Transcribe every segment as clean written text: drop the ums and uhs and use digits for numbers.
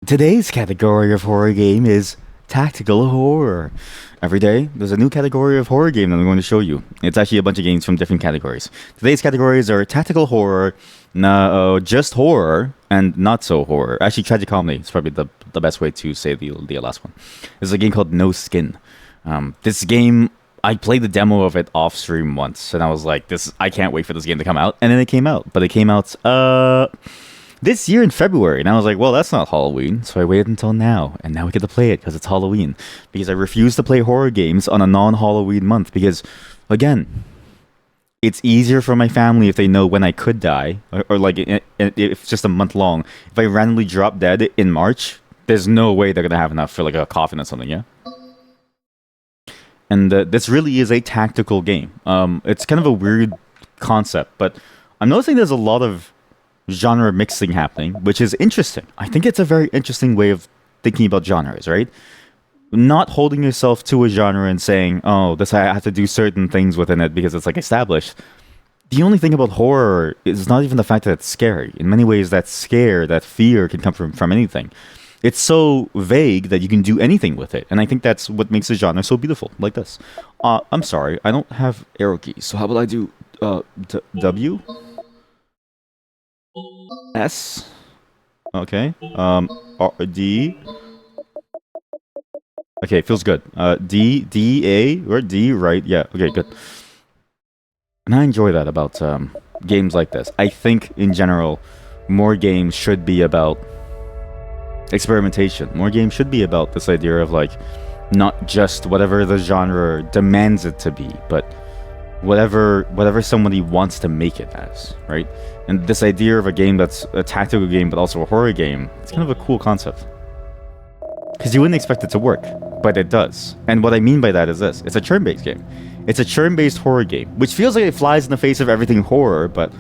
Today's category of horror game is tactical horror. Every day, there's a new category of horror game that I'm going to show you. It's actually a bunch of games from different categories. Today's categories are tactical horror, just horror, and not so horror. Actually, tragic comedy is probably the best way to say the last one. There's a game called No Skin. This game, I played the demo of it off stream once, and I was like, I can't wait for this game to come out. And then it came out. But it came out this year in February, and I was like, well, that's not Halloween, so I waited until now, and now we get to play it because it's Halloween. Because I refuse to play horror games on a non-Halloween month, because, again, it's easier for my family if they know when I could die, or like, if it's just a month long. If I randomly drop dead in March, there's no way they're going to have enough for like a coffin or something, yeah? And this really is a tactical game. It's kind of a weird concept, but I'm noticing there's a lot of genre mixing happening, which is interesting. I think it's a very interesting way of thinking about genres, right? Not holding yourself to a genre and saying, oh, this I have to do certain things within it because it's like established. The only thing about horror is not even the fact that it's scary. In many ways, that scare, that fear can come from anything. It's so vague that you can do anything with it. And I think that's what makes the genre so beautiful, like this. I'm sorry, I don't have arrow keys, so how about I do W? S? Okay. D? Okay, feels good. D, A, or D, right? Yeah, okay, good. And I enjoy that about games like this. I think, in general, more games should be about experimentation. More games should be about this idea of, like, not just whatever the genre demands it to be, but whatever somebody wants to make it as, right? And this idea of a game that's a tactical game but also a horror game, it's kind of a cool concept. Because you wouldn't expect it to work, but it does. And what I mean by that is this. It's a turn-based game. It's a turn-based horror game, which feels like it flies in the face of everything horror, but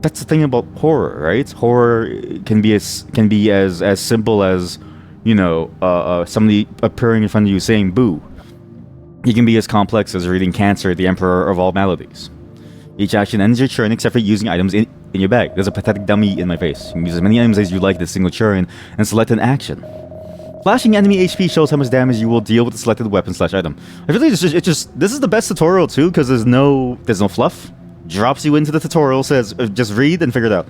that's the thing about horror, right? Horror can be as simple as, you know, somebody appearing in front of you saying boo. It can be as complex as reading Cancer, the Emperor of All Maladies. Each action ends your turn except for using items in your bag. There's a pathetic dummy in my face. You can use as many items as you like this single turn and select an action. Flashing enemy HP shows how much damage you will deal with the selected weapon/item. I feel like this is the best tutorial too, because there's no fluff. Drops you into the tutorial, says just read and figure it out.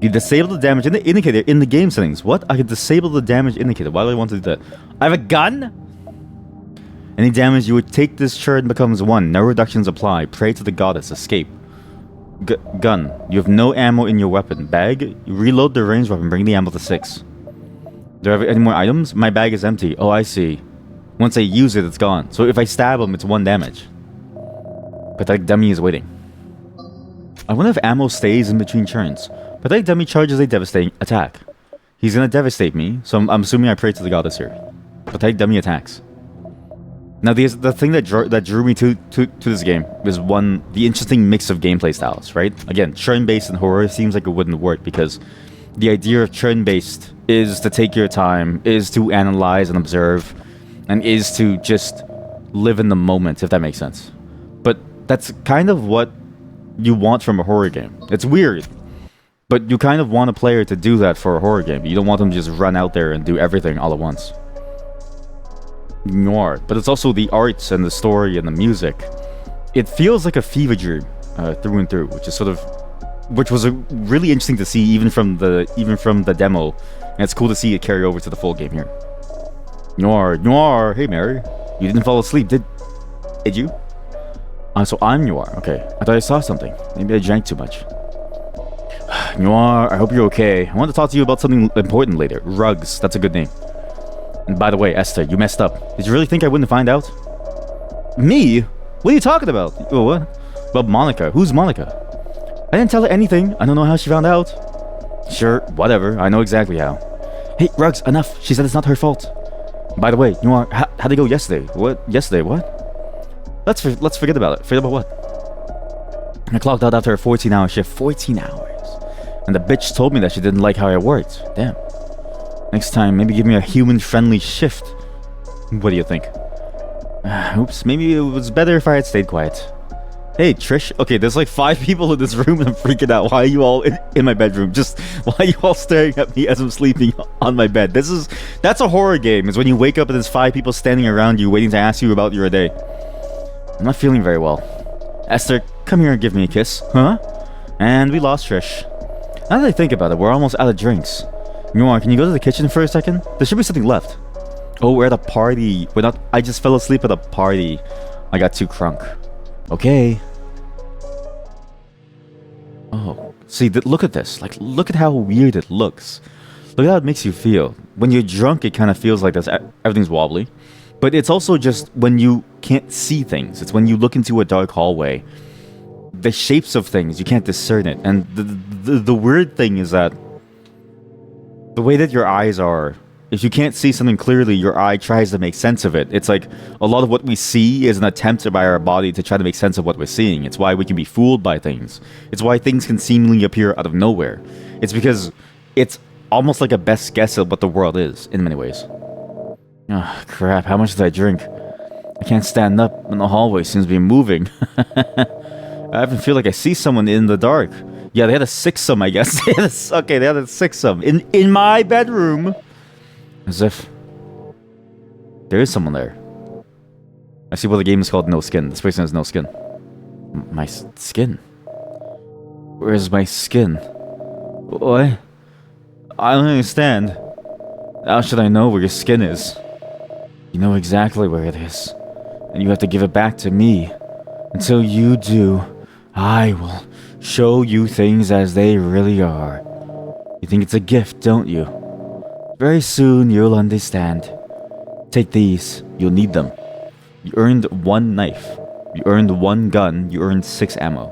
You disable the damage indicator in the game settings. What? I can disable the damage indicator. Why do I want to do that? I have a gun? Any damage you would take this turn becomes 1. No reductions apply. Pray to the goddess. Escape. Gun. You have no ammo in your weapon. Bag. You reload the ranged weapon. Bring the ammo to 6. Do I have any more items? My bag is empty. Oh, I see. Once I use it, it's gone. So if I stab him, it's 1 damage. Pathetic Dummy is waiting. I wonder if ammo stays in between turns. Pathetic Dummy charges a devastating attack. He's gonna devastate me, so I'm assuming I pray to the goddess here. Pathetic Dummy attacks. Now, the thing that drew me to this game is the interesting mix of gameplay styles, right? Again, turn-based and horror seems like it wouldn't work because the idea of turn-based is to take your time, is to analyze and observe, and is to just live in the moment, if that makes sense. But that's kind of what you want from a horror game. It's weird, but you kind of want a player to do that for a horror game. You don't want them to just run out there and do everything all at once. Noir, but it's also the arts and the story and the music. It feels like a fever dream through and through, which was really interesting to see even from the demo, and it's cool to see it carry over to the full game here. Noir, hey Mary, you didn't fall asleep, did you? So I'm Noir. Okay, I thought I saw something. Maybe I drank too much. Noir, I hope you're okay. I want to talk to you about something important later. Rugs, that's a good name. And by the way, Esther, you messed up. Did you really think I wouldn't find out? Me? What are you talking about? Oh, what? About Monica. Who's Monica? I didn't tell her anything. I don't know how she found out. Sure, whatever. I know exactly how. Hey, Rugs, enough. She said it's not her fault. By the way, Noir, how'd it go yesterday? What? Yesterday, what? Let's forget about it. Forget about what? I clocked out after a 14-hour shift. 14 hours. And the bitch told me that she didn't like how I worked. Damn. Next time, maybe give me a human-friendly shift. What do you think? Oops, maybe it was better if I had stayed quiet. Hey, Trish. Okay, there's like 5 people in this room and I'm freaking out. Why are you all in my bedroom? Just, why are you all staring at me as I'm sleeping on my bed? That's a horror game. It's when you wake up and there's 5 people standing around you waiting to ask you about your day. I'm not feeling very well. Esther, come here and give me a kiss. Huh? And we lost Trish. Now that I think about it, we're almost out of drinks. Yuan, can you go to the kitchen for a second? There should be something left. Oh, we're at a party. I just fell asleep at a party. I got too crunk. Okay. Oh, see, look at this. Like, look at how weird it looks. Look at how it makes you feel. When you're drunk, it kind of feels like this. Everything's wobbly. But it's also just when you can't see things. It's when you look into a dark hallway. The shapes of things, you can't discern it. And the weird thing is that the way that your eyes are, if you can't see something clearly, your eye tries to make sense of it. It's like a lot of what we see is an attempt by our body to try to make sense of what we're seeing. It's why we can be fooled by things. It's why things can seemingly appear out of nowhere. It's because it's almost like a best guess at what the world is, in many ways. Ah, crap, how much did I drink? I can't stand up, and the hallway seems to be moving. I even feel like I see someone in the dark. Yeah, they had a six-some, I guess. Okay, they had a six-some. In my bedroom! As if there is someone there. I see what the game is called No Skin. This person has no skin. My skin? Where's my skin? What? I don't understand. How should I know where your skin is? You know exactly where it is. And you have to give it back to me. Until you do, I will show you things as they really are. You think it's a gift, don't you? Very soon you'll understand. Take these. You'll need them. You earned 1 knife. You earned 1 gun. You earned 6 ammo.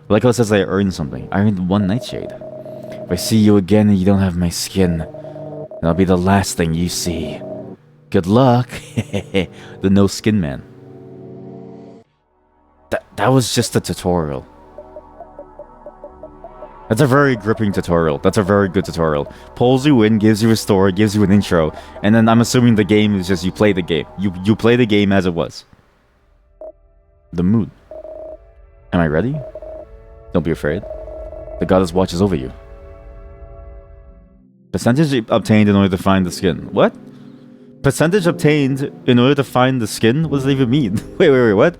Like how it says I earned something. I earned 1 nightshade. If I see you again and you don't have my skin, that'll be the last thing you see. Good luck. The no skin man. That was just a tutorial. That's a very gripping tutorial. That's a very good tutorial. Pulls you in, gives you a story, gives you an intro, and then I'm assuming the game is just you play the game. You play the game as it was. The mood. Am I ready? Don't be afraid. The goddess watches over you. Percentage obtained in order to find the skin. What? Percentage obtained in order to find the skin? What does that even mean? Wait, what?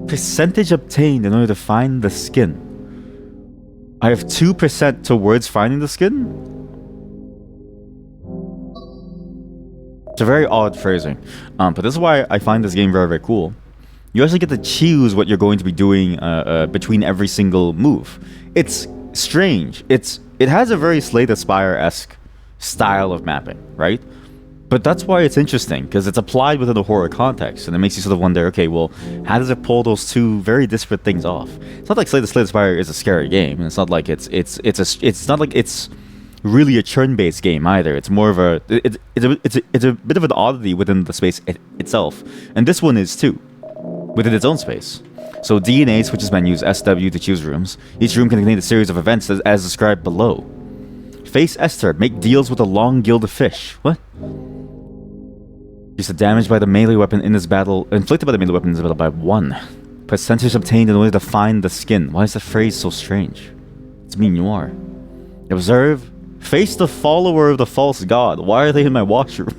Percentage obtained in order to find the skin. I have 2% towards finding the skin? It's a very odd phrasing. But this is why I find this game very, very cool. You actually get to choose what you're going to be doing between every single move. It's strange. It has a very Slay the Spire-esque style of mapping, right? But that's why it's interesting, because it's applied within a horror context, and it makes you sort of wonder, okay, well, how does it pull those two very disparate things off? It's not like Slay the Spire is a scary game, and it's not like it's not like it's really a turn-based game either. It's more of it's a bit of an oddity within the space itself, and this one is too, within its own space. So DNA switches menus SW to choose rooms. Each room can contain a series of events as described below. Face Esther. Make deals with a long gilded fish. What? Use the damage by the melee weapon in this battle. Inflicted by the melee weapon in this battle by 1. Percentage obtained in order to find the skin. Why is the phrase so strange? It's me, Noir. Observe. Face the follower of the false god. Why are they in my washroom?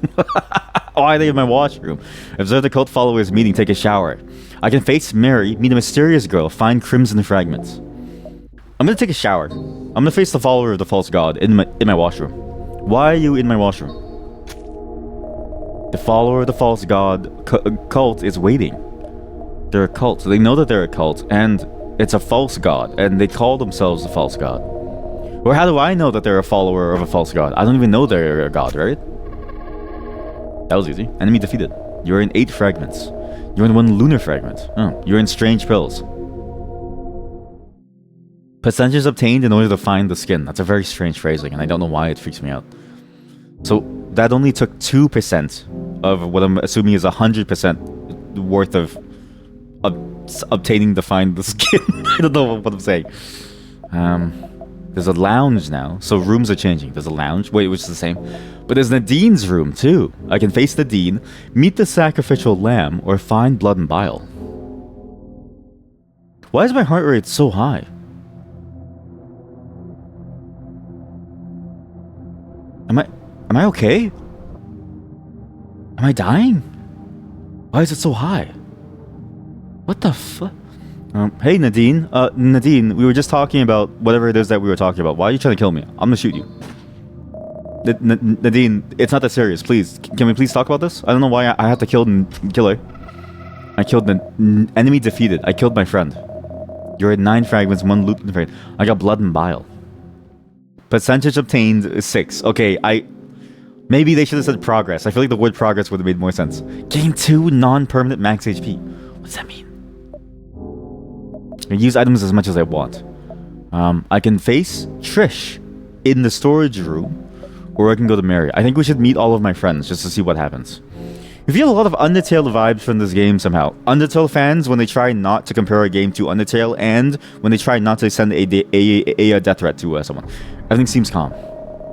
Why are they in my washroom? Observe the cult followers meeting. Take a shower. I can face Mary. Meet a mysterious girl. Find crimson fragments. I'm gonna take a shower. I'm gonna face the follower of the false god in my washroom. Why are you in my washroom? The follower of the false god cult is waiting. They're a cult. So they know that they're a cult, and it's a false god, and they call themselves the false god. Or how do I know that they're a follower of a false god? I don't even know they're a god, right? That was easy. Enemy defeated. You're in 8 fragments. You're in 1 lunar fragment. Oh, you're in strange pills. Percentages obtained in order to find the skin. That's a very strange phrasing, and I don't know why it freaks me out. So that only took 2% of what I'm assuming is 100% worth of obtaining to find the skin. I don't know what I'm saying. There's a lounge now, so rooms are changing. There's a lounge, which is the same. But there's Nadine's room, too. I can face Nadine, meet the sacrificial lamb, or find blood and bile. Why is my heart rate so high? Am I okay? Am I dying? Why is it so high? What the fuck? Hey Nadine. Nadine, we were just talking about whatever it is that we were talking about. Why are you trying to kill me? I'm gonna shoot you. Nadine, it's not that serious. Please, can we please talk about this? I don't know why I have to kill her. I killed the enemy defeated. I killed my friend. You're at 9 fragments, 1 loot. I got blood and bile. Percentage obtained is 6. Okay, maybe they should have said progress. I feel like the word progress would have made more sense. Gain 2 non-permanent max HP. What does that mean? I use items as much as I want. I can face Trish in the storage room, or I can go to Mary. I think we should meet all of my friends just to see what happens. I feel a lot of Undertale vibes from this game somehow. Undertale fans, when they try not to compare a game to Undertale, and when they try not to send a death threat to someone. Everything seems calm.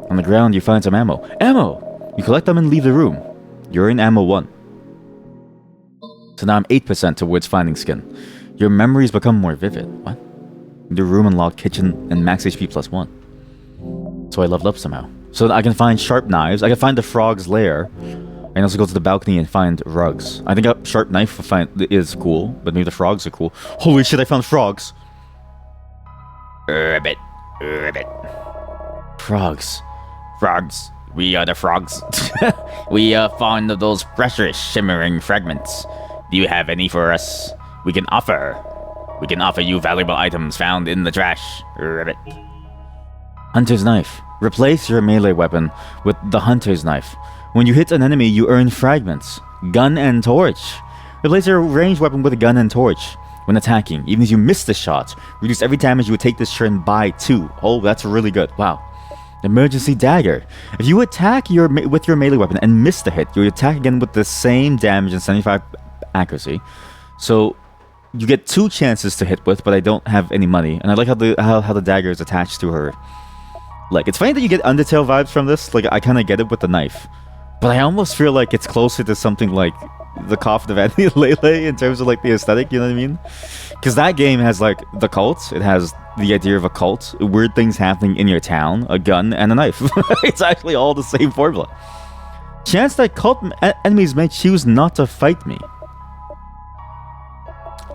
On the ground, you find some ammo. Ammo! You collect them and leave the room. You're in ammo 1. So now I'm 8% towards finding skin. Your memories become more vivid. What? The room unlocked kitchen and max HP +1. So I leveled up somehow. So I can find sharp knives. I can find the frog's lair. I can also go to the balcony and find rugs. I think a sharp knife is cool, but maybe the frogs are cool. Holy shit, I found frogs! Rabbit. Frogs. Frogs. We are the frogs. We are fond of those precious, shimmering fragments. Do you have any for us? We can offer you valuable items found in the trash. Rabbit. Hunter's knife. Replace your melee weapon with the hunter's knife. When you hit an enemy, you earn fragments. Gun and torch. Replace your ranged weapon with a gun and torch. When attacking, even if you miss the shot, reduce every damage you would take this turn by 2. Oh, that's really good. Wow. Emergency dagger. If you attack with your melee weapon and miss the hit, you attack again with the same damage and 75 accuracy. So you get 2 chances to hit with, but I don't have any money. And I like how the dagger is attached to her. Like, it's funny that you get Undertale vibes from this. Like, I kind of get it with the knife. But I almost feel like it's closer to something like the Coffin of Annie Lele in terms of like the aesthetic, you know what I mean? Because that game has like the cult, it has the idea of a cult, weird things happening in your town, a gun, and a knife. It's actually all the same formula. Chance that cult enemies may choose not to fight me.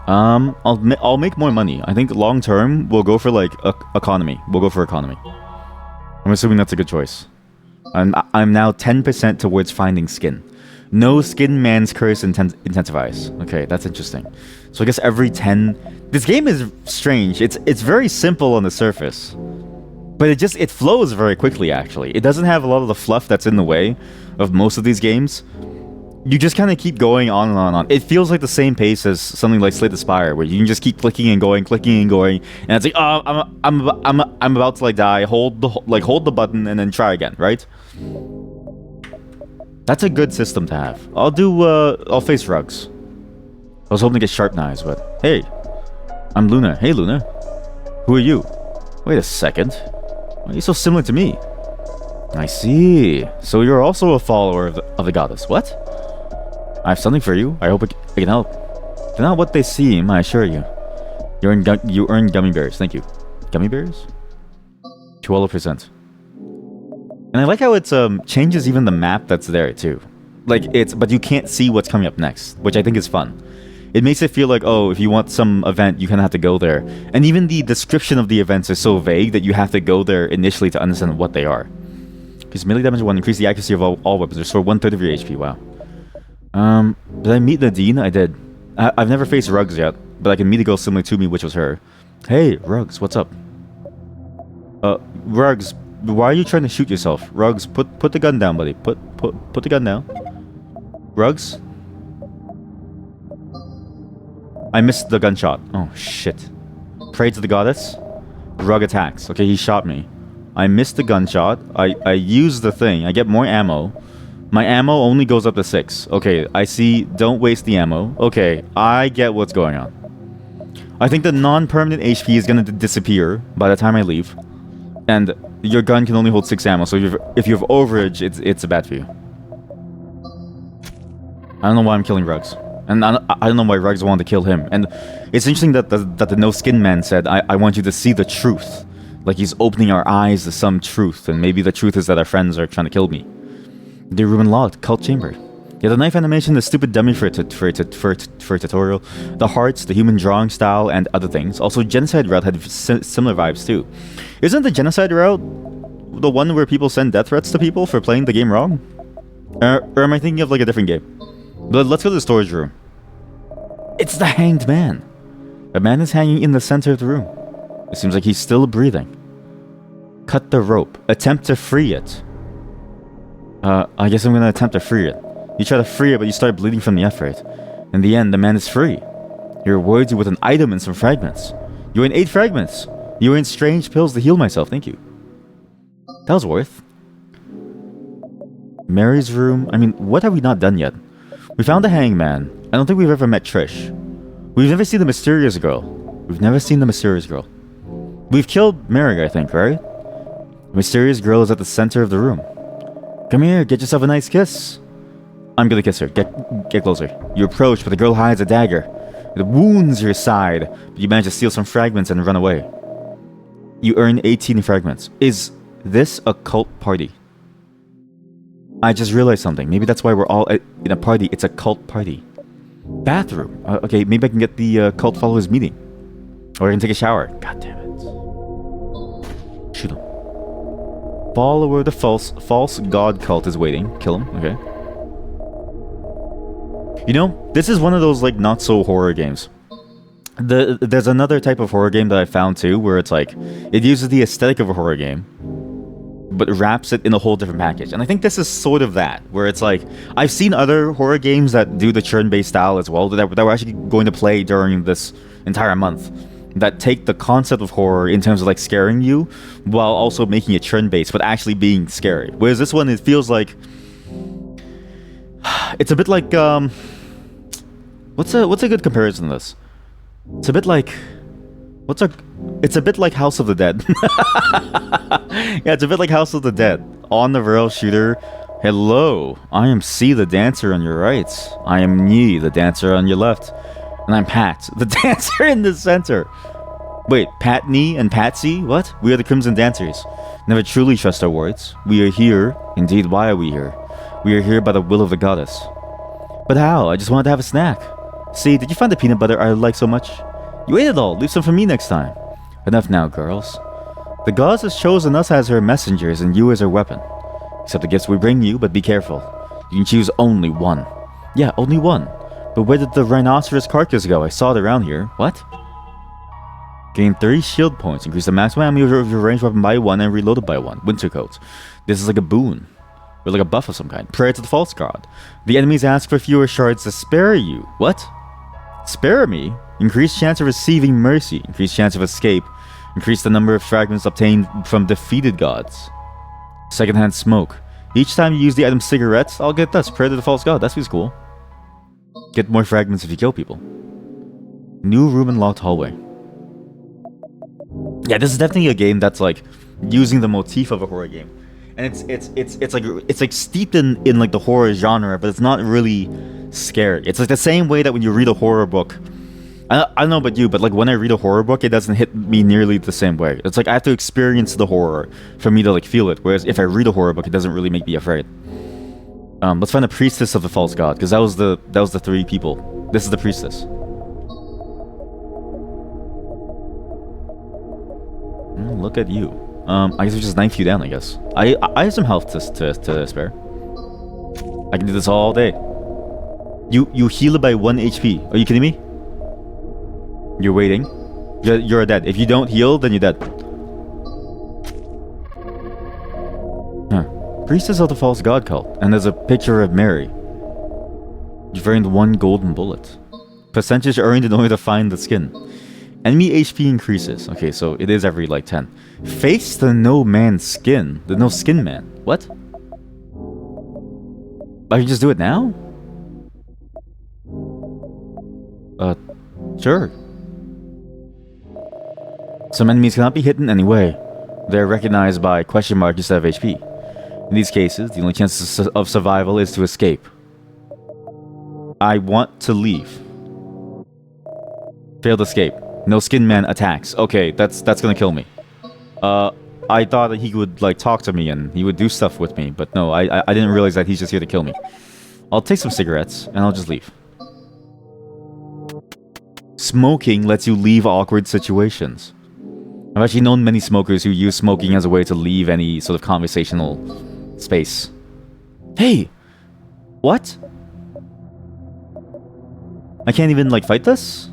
I'll make more money. I think long term we'll go for like economy. We'll go for economy. I'm assuming that's a good choice. I'm now 10% towards finding skin. No skin man's curse intensifies. Okay, that's interesting. So I guess every 10... This game is strange. It's very simple on the surface. But it flows very quickly, actually. It doesn't have a lot of the fluff that's in the way of most of these games. You just kind of keep going on and on and on. It feels like the same pace as something like Slay the Spire, where you can just keep clicking and going, and it's like, oh, I'm about to like die. Hold the button and then try again, right? That's a good system to have. I'll face rugs. I was hoping to get sharp knives, but hey, I'm Luna. Hey, Luna. Who are you? Wait a second. Why are you so similar to me? I see. So you're also a follower of the goddess. What? I have something for you. I hope it can help. They're not what they seem, I assure you. You earn gummy bears. Thank you. Gummy bears? 12%. And I like how it changes even the map that's there too. Like but you can't see what's coming up next, which I think is fun. It makes it feel like, oh, if you want some event, you kind of have to go there. And even the description of the events is so vague that you have to go there initially to understand what they are. Because melee damage 1, increase the accuracy of all weapons, restore 1/3 of your HP. Wow. Did I meet Nadine? I did. I've never faced Rugs yet, but I can meet a girl similar to me, which was her. Hey, Rugs, what's up? Rugs, why are you trying to shoot yourself? Rugs, put the gun down, buddy. Put the gun down. Rugs? I missed the gunshot. Oh, shit. Pray to the goddess. Rug attacks. Okay, he shot me. I missed the gunshot. I used the thing. I get more ammo. My ammo only goes up to 6. Okay, I see. Don't waste the ammo. Okay, I get what's going on. I think the non-permanent HP is going to disappear by the time I leave. And your gun can only hold 6 ammo, so if you have overage, it's bad for you. I don't know why I'm killing Rugs. And I don't know why Rugs wanted to kill him. And It's interesting that the no skin man said, I want you to see the truth. Like he's opening our eyes to some truth, and maybe the truth is that our friends are trying to kill me. The Ruben logged, cult chamber. Yeah, the knife animation, the stupid dummy for a tutorial, the hearts, the human drawing style, and other things. Also, Genocide Route had similar vibes too. Isn't the Genocide Route the one where people send death threats to people for playing the game wrong? Or am I thinking of like a different game? But let's go to the storage room. It's the Hanged Man. A man is hanging in the center of the room. It seems like he's still breathing. Cut the rope. Attempt to free it. I guess I'm gonna attempt to free it. You try to free it, but you start bleeding from the effort. In the end, the man is free. He rewards you with an item and some fragments. You earn 8 fragments. You earn strange pills to heal myself. Thank you. That was worth. Mary's room. I mean, what have we not done yet? We found the hangman. I don't think we've ever met Trish. We've never seen the mysterious girl. We've killed Mary, I think, right? The mysterious girl is at the center of the room. Come here, get yourself a nice kiss. I'm gonna kiss her. Get closer. You approach, but the girl hides a dagger. It wounds your side, but you manage to steal some fragments and run away. You earn 18 fragments. Is this a cult party? I just realized something. Maybe that's why we're all in a party. It's a cult party. Bathroom. Okay, maybe I can get the cult followers meeting. Or I can take a shower. God damn it. Shoot him. Follower, the false god cult is waiting. Kill him. Okay. You know, this is one of those like not so horror games. There's another type of horror game that I found too, where it's like it uses the aesthetic of a horror game, but wraps it in a whole different package. And I think this is sort of that, where it's like I've seen other horror games that do the churn-based style as well that we're actually going to play during this entire month, that take the concept of horror in terms of like scaring you while also making it churn-based but actually being scary. Whereas this one, it feels like it's a bit like what's a good comparison to this? It's a bit like it's a bit like House of the Dead. Yeah, it's a bit like House of the Dead. On the rail shooter. Hello, I am C, the dancer on your right. I am Nyi, the dancer on your left. And I'm Pat, the dancer in the center. Wait, Pat Nyi and Patsy? What? We are the Crimson Dancers. Never truly trust our words. We are here. Indeed, why are we here? We are here by the will of the goddess. But how? I just wanted to have a snack. See, did you find the peanut butter I like so much? You ate it all. Leave some for me next time. Enough now, girls. The goddess has chosen us as her messengers and you as her weapon. Accept the gifts we bring you, but be careful. You can choose only one. Yeah, only one. But where did the rhinoceros carcass go? I saw it around here. What? Gain 30 shield points. Increase the maximum ammo of your ranged weapon by 1 and reload it by 1. Winter coat. This is like a boon. Or like a buff of some kind. Prayer to the false god. The enemies ask for fewer shards to spare you. What? Spare me? Increased chance of receiving mercy. Increased chance of escape. Increase the number of fragments obtained from defeated gods. Secondhand smoke. Each time you use the item cigarettes, I'll get this. Prayer to the false god. That feels cool. Get more fragments if you kill people. New room and locked hallway. Yeah, this is definitely a game that's like using the motif of a horror game. And it's like steeped in like the horror genre, but it's not really scary. It's like the same way that when you read a horror book, I don't know about you, but like when I read a horror book, it doesn't hit me nearly the same way. It's like I have to experience the horror for me to like feel it. Whereas if I read a horror book, it doesn't really make me afraid. Let's find the priestess of the false god, because that was the 3 people. This is the priestess. Look at you. I guess we just knife you down, I guess. I have some health to spare. I can do this all day. You heal it by 1 HP. Are you kidding me? You're waiting. You're dead. If you don't heal, then you're dead. Huh. Priestess of the false god cult. And there's a picture of Mary. You've earned 1 golden bullet. Percentage earned in order to find the skin. Enemy HP increases. Okay, so it is every like 10. Face the no man's skin. The no skin man. What? I can just do it now? Sure. Some enemies cannot be hit in any way. They're recognized by question mark instead of HP. In these cases, the only chance of survival is to escape. I want to leave. Failed escape. No skin man attacks. Okay, that's gonna kill me. I thought that he would like talk to me and he would do stuff with me, but no, I didn't realize that he's just here to kill me. I'll take some cigarettes and I'll just leave. Smoking lets you leave awkward situations. I've actually known many smokers who use smoking as a way to leave any sort of conversational space. Hey! What? I can't even, like, fight this?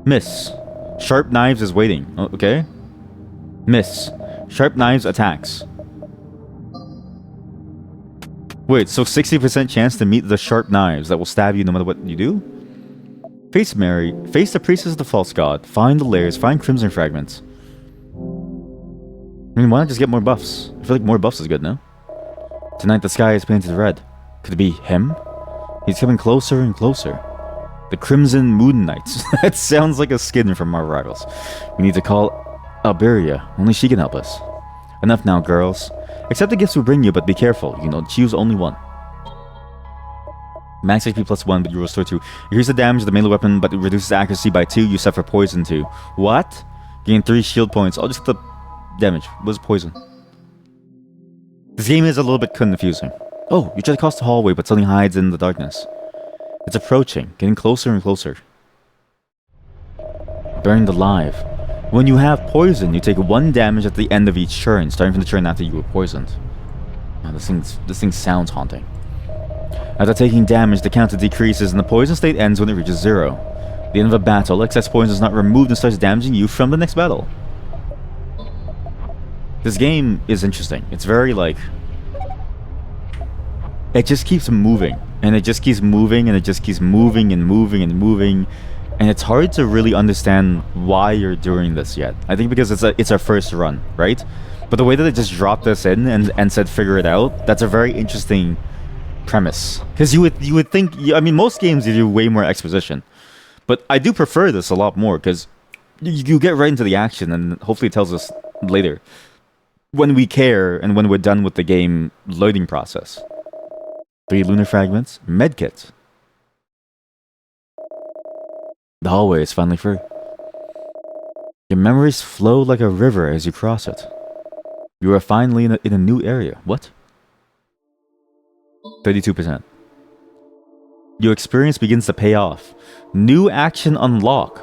Miss. Sharp knives is waiting. Okay. Miss. Sharp knives attacks. Wait, so 60% chance to meet the sharp knives that will stab you no matter what you do? Face Mary. Face the priestess of the false god. Find the layers. Find crimson fragments. I mean, why not just get more buffs? I feel like more buffs is good, no? Tonight the sky is painted red. Could it be him? He's coming closer and closer. The Crimson Moon Knights. That sounds like a skin from our rivals. We need to call Alberia. Only she can help us. Enough now, girls. Accept the gifts we bring you, but be careful. You know, choose only one. Max HP plus 1, but you restore 2. Increase the damage of the melee weapon, but it reduces accuracy by 2. You suffer poison 2. What? Gain 3 shield points. I'll just get the damage. What's poison? This game is a little bit confusing. Oh, you try to cross the hallway, but something hides in the darkness. It's approaching, getting closer and closer. Burned alive. When you have poison, you take 1 damage at the end of each turn, starting from the turn after you were poisoned. Oh, this thing sounds haunting. After taking damage, the counter decreases and the poison state ends when it reaches 0. At the end of a battle, excess poison is not removed and starts damaging you from the next battle. This game is interesting. It's very like... It just keeps moving. And it just keeps moving and it just keeps moving and moving and moving. And it's hard to really understand why you're doing this yet. I think because it's our first run, right? But the way that they just dropped this in and said figure it out, that's a very interesting premise. Because you would think, I mean, most games give you way more exposition. But I do prefer this a lot more because you get right into the action and hopefully it tells us later when we care and when we're done with the game loading process. 3 lunar fragments, medkit. The hallway is finally free. Your memories flow like a river as you cross it. You are finally in a new area. What? 32%. Your experience begins to pay off. New action unlocked.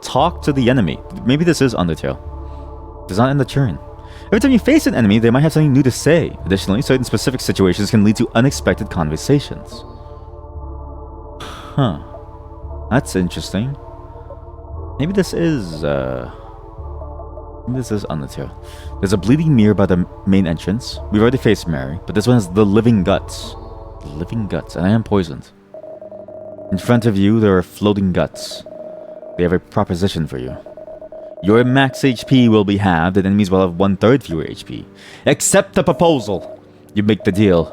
Talk to the enemy. Maybe this is Undertale. Does not end the turn. Every time you face an enemy, they might have something new to say. Additionally, certain specific situations can lead to unexpected conversations. Huh. That's interesting. Maybe this is Undertale. There's a bleeding mirror by the main entrance. We've already faced Mary, but this one has the living guts. The living guts, and I am poisoned. In front of you, there are floating guts. They have a proposition for you. Your max HP will be halved, and enemies will have 1/3 fewer HP. Accept the proposal! You make the deal.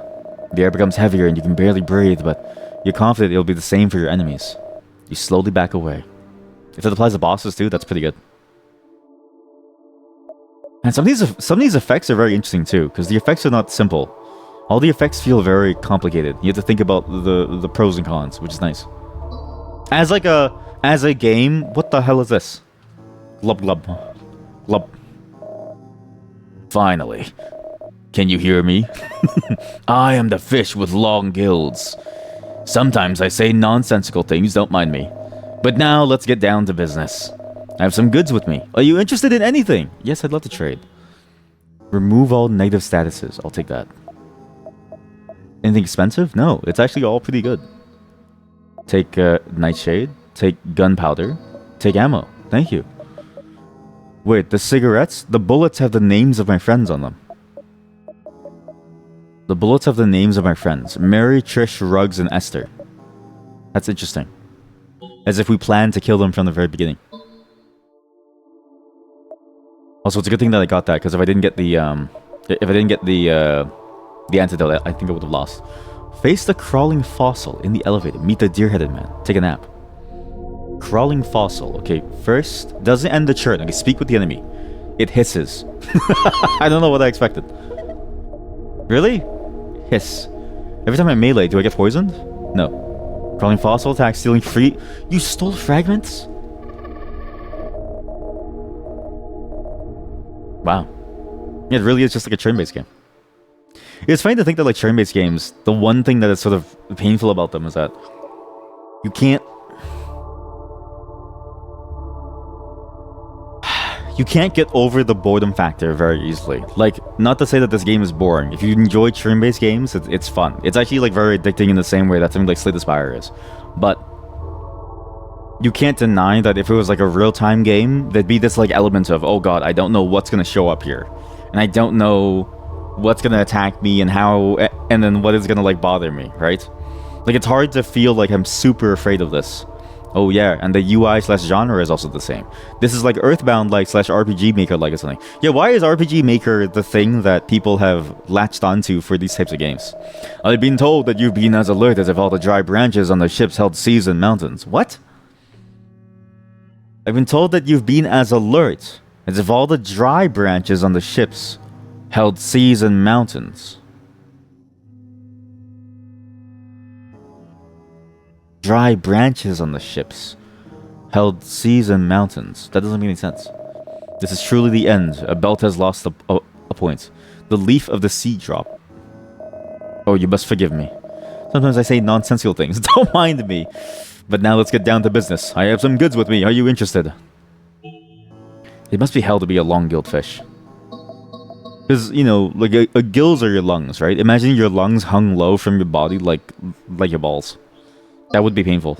The air becomes heavier and you can barely breathe, but you're confident it'll be the same for your enemies. You slowly back away. If it applies to bosses too, that's pretty good. And some of these effects are very interesting too, because the effects are not simple. All the effects feel very complicated. You have to think about the pros and cons, which is nice. As a game, what the hell is this? Glub glub. Glub. Finally. Can you hear me? I am the fish with long gills. Sometimes I say nonsensical things, don't mind me. But now let's get down to business. I have some goods with me. Are you interested in anything? Yes, I'd love to trade. Remove all negative statuses. I'll take that. Anything expensive? No, it's actually all pretty good. Take nightshade. Take gunpowder. Take ammo. Thank you. Wait, the cigarettes? The bullets have the names of my friends on them. The bullets have the names of my friends. Mary, Trish, Ruggs, and Esther. That's interesting. As if we planned to kill them from the very beginning. Also, it's a good thing that I got that, because if I didn't get the antidote, I think I would have lost. Face the crawling fossil in the elevator. Meet the deer-headed man. Take a nap. Crawling fossil. Okay, first, doesn't end the churn. Okay, speak with the enemy. It hisses. I don't know what I expected. Really? Hiss. Every time I melee, do I get poisoned? No. Crawling fossil attack, stealing free. You stole fragments? Wow. Yeah, it really is just like a turn-based game. It's funny to think that like turn-based games, the one thing that is sort of painful about them is that you can't get over the boredom factor very easily. Like, not to say that this game is boring. If you enjoy turn-based games, it's fun. It's actually like very addicting in the same way that something like Slay the Spire is. But you can't deny that if it was like a real-time game, there'd be this like element of, oh god, I don't know what's gonna show up here, and I don't know what's gonna attack me and how, and then what is gonna like bother me, right? Like, it's hard to feel like I'm super afraid of this. Oh yeah, and the UI/genre is also the same. This is like Earthbound-like / RPG Maker-like or something. Yeah, why is RPG Maker the thing that people have latched onto for these types of games? I've been told that you've been as alert as if all the dry branches on the ships held seas and mountains. What? I've been told that you've been as alert as if all the dry branches on the ships held seas and mountains. Dry branches on the ships held seas and mountains. That doesn't make any sense. This is truly the end. A belt has lost a point. The leaf of the sea drop. Oh, you must forgive me. Sometimes I say nonsensical things. Don't mind me. But now let's get down to business. I have some goods with me. Are you interested? It must be hell to be a long-gilled fish. Because, you know, like a gills are your lungs, right? Imagine your lungs hung low from your body like your balls. That would be painful.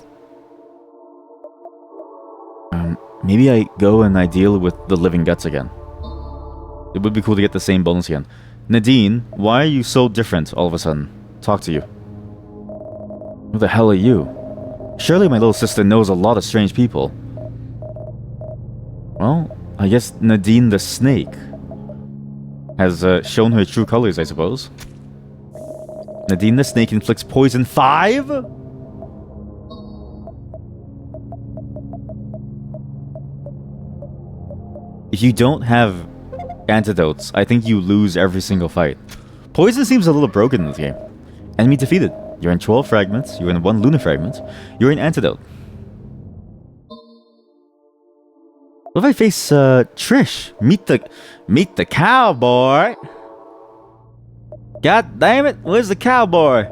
Maybe I go and I deal with the living guts again. It would be cool to get the same bonus again. Nadine, why are you so different all of a sudden? Talk to you. Who the hell are you? Surely my little sister knows a lot of strange people. Well, I guess Nadine the Snake has shown her true colors, I suppose. Nadine the Snake inflicts poison 5? If you don't have antidotes, I think you lose every single fight. Poison seems a little broken in this game. Enemy defeated. You're in 12 fragments, you're in 1 Luna fragment, you're in antidote. What if I face Trish? Meet the cowboy. God damn it, where's the cowboy?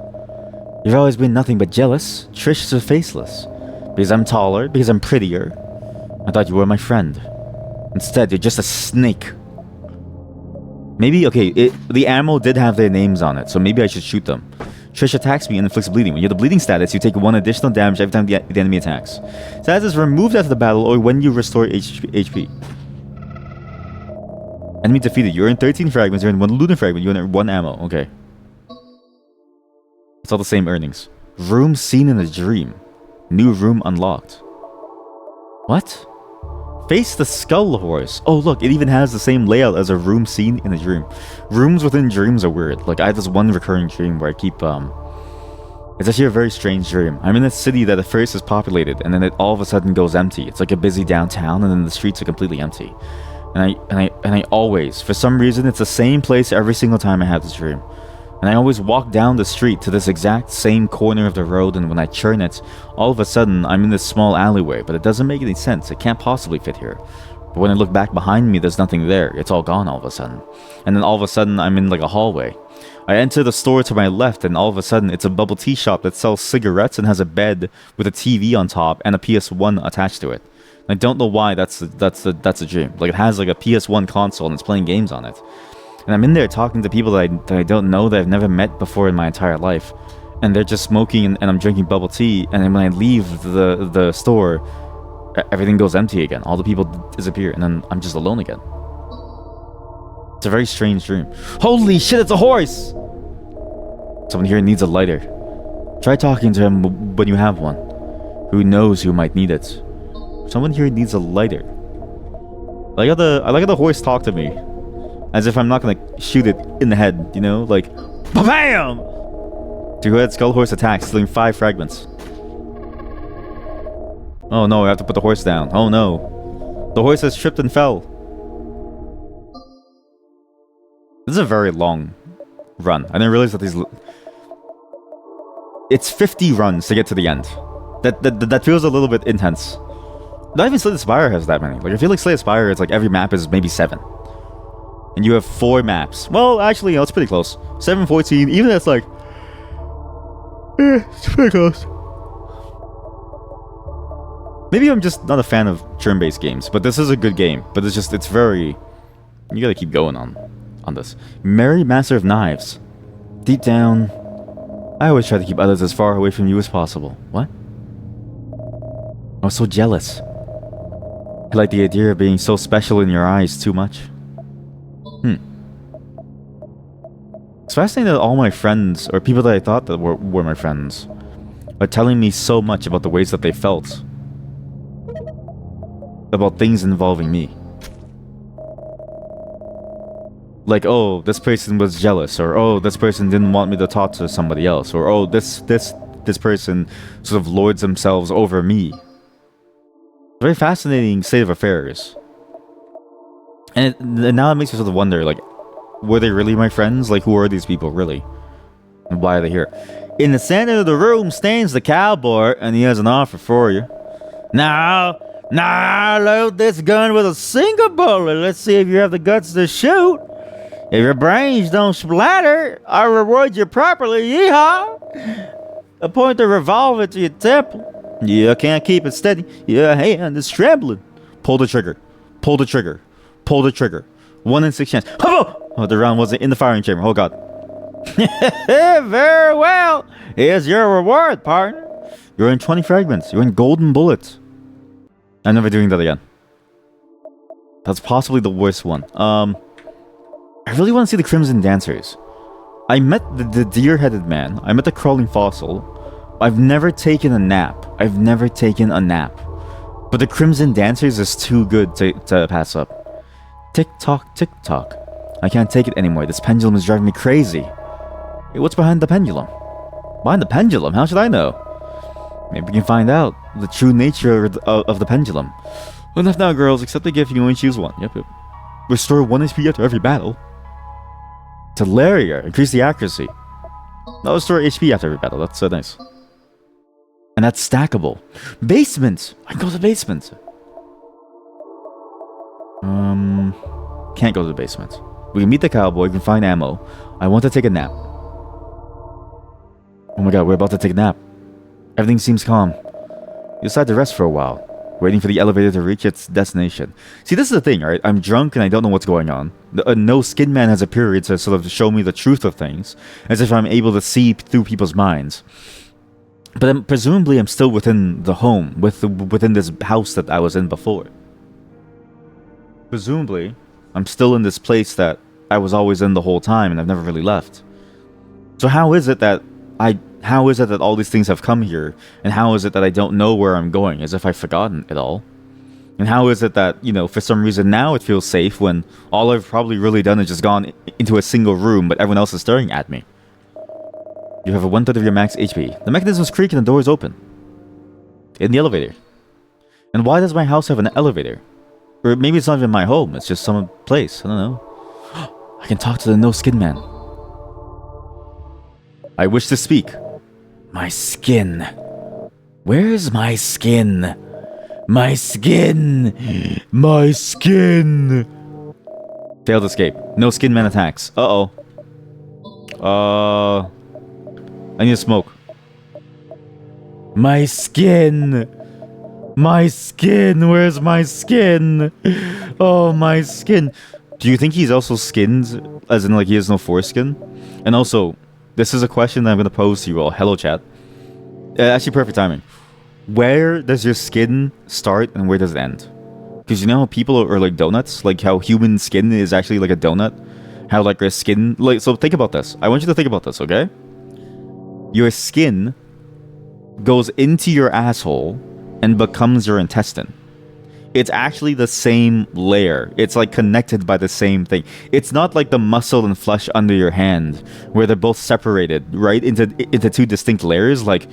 You've always been nothing but jealous. Trish is faceless. Because I'm taller, because I'm prettier. I thought you were my friend. Instead, you're just a snake. Maybe, okay, the ammo did have their names on it, so maybe I should shoot them. Trish attacks me and inflicts bleeding. When you have the bleeding status, you take 1 additional damage every time the enemy attacks. Status is removed after the battle or when you restore HP. Enemy defeated. You're in 13 fragments, you're in 1 Luna fragment, you're in 1 ammo. Okay. It's all the same earnings. Room seen in a dream. New room unlocked. What? Face the Skull Horse. Oh look, it even has the same layout as a room seen in a dream. Rooms within dreams are weird. Like, I have this one recurring dream where I keep it's actually a very strange dream. I'm in a city that at first is populated and then it all of a sudden goes empty. It's like a busy downtown and then the streets are completely empty. And I always, for some reason, it's the same place every single time I have this dream. And I always walk down the street to this exact same corner of the road, and when I turn it, all of a sudden I'm in this small alleyway, but it doesn't make any sense. It can't possibly fit here. But when I look back behind me, there's nothing there. It's all gone all of a sudden. And then all of a sudden I'm in like a hallway. I enter the store to my left, and all of a sudden it's a bubble tea shop that sells cigarettes and has a bed with a TV on top and a PS1 attached to it. I don't know why that's a dream. Like, it has like a PS1 console and it's playing games on it. And I'm in there talking to people that I don't know, that I've never met before in my entire life. And they're just smoking and I'm drinking bubble tea. And then when I leave the store, everything goes empty again. All the people disappear and then I'm just alone again. It's a very strange dream. Holy shit, it's a horse! Someone here needs a lighter. Try talking to him when you have one. Who knows who might need it. Someone here needs a lighter. I like how the horse talk to me. As if I'm not gonna shoot it in the head, you know? Like, BAM! Two-headed skull horse attacks, stealing 5 fragments. Oh no, I have to put the horse down. Oh no. The horse has tripped and fell. This is a very long run. I didn't realize that these... it's 50 runs to get to the end. That feels a little bit intense. Not even Slay the Spire has that many. Like, I feel like Slay the Spire, it's like every map is maybe 7. And you have 4 maps. Well, actually, it's pretty close. 7, 14, even that's like... it's pretty close. Maybe I'm just not a fan of turn-based games, but this is a good game. But it's very... You gotta keep going on this. Merry Master of Knives. Deep down, I always try to keep others as far away from you as possible. What? I was so jealous. I like the idea of being so special in your eyes too much. It's fascinating that all my friends, or people that I thought that were my friends, are telling me so much about the ways that they felt. About things involving me. Like, oh, this person was jealous, or oh, this person didn't want me to talk to somebody else, or oh, this person sort of lords themselves over me. Very fascinating state of affairs. And now it makes me sort of wonder, like, were they really my friends? Like, who are these people really? And why are they here? In the center of the room stands the cowboy, and he has an offer for you. Now, load this gun with a single bullet. Let's see if you have the guts to shoot. If your brains don't splatter, I'll reward you properly. Yeehaw! I point the revolver to your temple. You can't keep it steady. Your hand is trembling. Pull the trigger. Pull the trigger. Pull the trigger. 1 in 6 chance. Oh, the round wasn't in the firing chamber. Oh, God. Very well. Here's your reward, partner. You're in 20 fragments. You're in golden bullets. I'm never doing that again. That's possibly the worst one. I really want to see the Crimson Dancers. I met the deer-headed man. I met the crawling fossil. I've never taken a nap. But the Crimson Dancers is too good to pass up. Tick-tock, tick-tock. I can't take it anymore. This pendulum is driving me crazy. Hey, what's behind the pendulum? Behind the pendulum? How should I know? Maybe we can find out the true nature of the pendulum. Enough now, girls. Accept the gift. You can only choose one. Yep. Restore 1 HP after every battle. Teleria. Increase the accuracy. No, restore HP after every battle. That's so nice. And that's stackable. Basement. I can go to the basement. Can't go to the basement. We can meet the cowboy. We can find ammo. I want to take a nap. Oh my god, we're about to take a nap. Everything seems calm. You decide to rest for a while, waiting for the elevator to reach its destination. See, this is the thing, right? I'm drunk and I don't know what's going on. No skin man has appeared to sort of show me the truth of things, as if I'm able to see through people's minds. But presumably I'm still within the home, within this house that I was in before. Presumably, I'm still in this place that I was always in the whole time and I've never really left. So how is it that all these things have come here, and how is it that I don't know where I'm going, as if I've forgotten it all? And how is it that, for some reason now it feels safe when all I've probably really done is just gone into a single room, but everyone else is staring at me? You have a 1/3 of your max HP. The mechanisms creak and the door is open. In the elevator. And why does my house have an elevator? Or maybe it's not even my home, it's just some place, I don't know. I can talk to the no-skin man. I wish to speak. My skin. Where's my skin? My skin! My skin! Failed escape. No skin man attacks. Uh-oh. I need to smoke. My skin! My skin! Where's my skin? Oh, my skin. Do you think he's also skinned? As in, like, he has no foreskin? And also, this is a question that I'm going to pose to you all. Hello, chat. Actually, perfect timing. Where does your skin start and where does it end? Because you know how people are like donuts? Like how human skin is actually like a donut? How like our skin... so think about this. I want you to think about this, okay? Your skin goes into your asshole and becomes your intestine. It's actually the same layer. It's like connected by the same thing. It's not like the muscle and flesh under your hand where they're both separated, right? Into 2 distinct layers. Like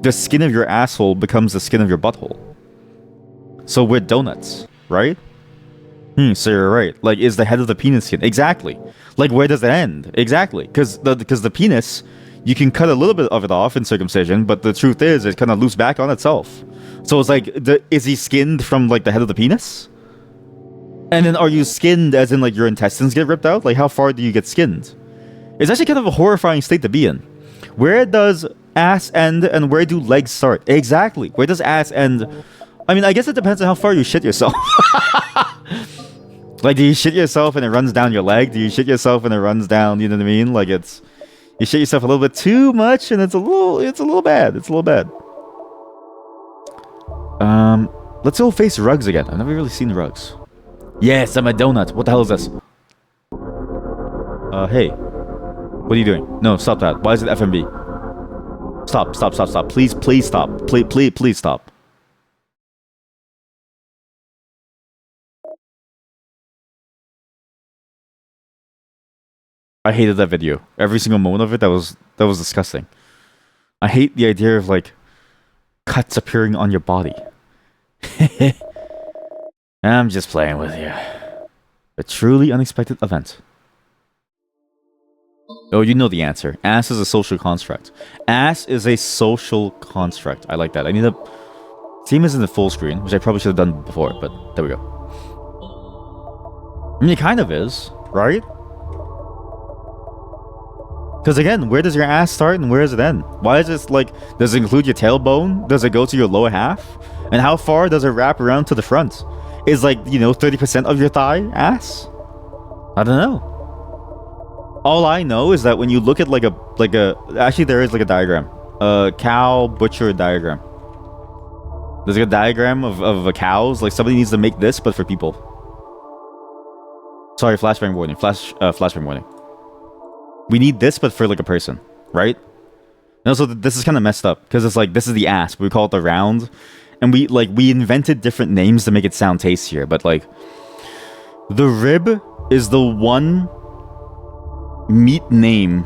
the skin of your asshole becomes the skin of your butthole. So we're donuts, right? So you're right. Like, is the head of the penis skin? Exactly. Like, where does it end? Exactly. Because the penis, you can cut a little bit of it off in circumcision, but the truth is, it kind of loops back on itself. So it's like, is he skinned from like the head of the penis? And then are you skinned as in like your intestines get ripped out? Like how far do you get skinned? It's actually kind of a horrifying state to be in. Where does ass end and where do legs start? Exactly. Where does ass end? I mean, I guess it depends on how far you shit yourself. Like, do you shit yourself and it runs down your leg? Do you shit yourself and it runs down, you know what I mean? Like, it's... You shit yourself a little bit too much and it's a little bad. It's a little bad. Let's go face rugs again. I've never really seen rugs. Yes, I'm a donut. What the hell is this? Hey. What are you doing? No, stop that. Why is it FMB? Stop, stop, stop, stop. Please, please stop. Please stop. I hated that video. Every single moment of it, that was disgusting. I hate the idea of like cuts appearing on your body. I'm just playing with you. A truly unexpected event. Oh, you know the answer. Ass is a social construct. Ass is a social construct. I like that. I need a... Team is in the full screen, which I probably should have done before, but there we go. I mean, it kind of is, right? Because again, where does your ass start and where does it end? Why is this like... Does it include your tailbone? Does it go to your lower half? And how far does it wrap around to the front? Is like, you know, 30% of your thigh ass? I don't know. All I know is that when you look at like a actually there is like a diagram, a cow butcher diagram. There's like a diagram of a cows. Like somebody needs to make this, but for people. Sorry, flashbang warning. Flashbang warning. We need this, but for like a person, right? And also this is kind of messed up because it's like this is the ass, but we call it the round, and we invented different names to make it sound tastier. But like the rib is the one meat name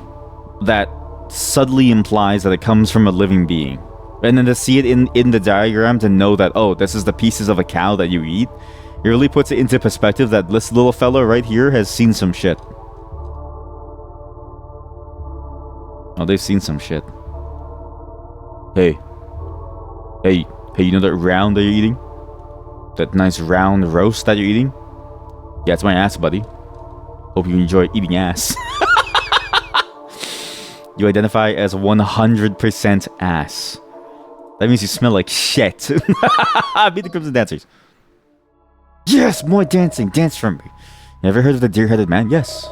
that subtly implies that it comes from a living being, and then to see it in the diagram to know that, oh, this is the pieces of a cow that you eat, it really puts it into perspective that this little fella right here has seen some shit. Oh, they've seen some shit. Hey, you know that round that you're eating, that nice round roast that you're eating? Yeah, it's my ass, buddy. Hope you enjoy eating ass. You identify as 100% ass. That means you smell like shit. Beat the Crimson Dancers. Yes, more dancing. Dance for me. You ever heard of the deer-headed man? Yes.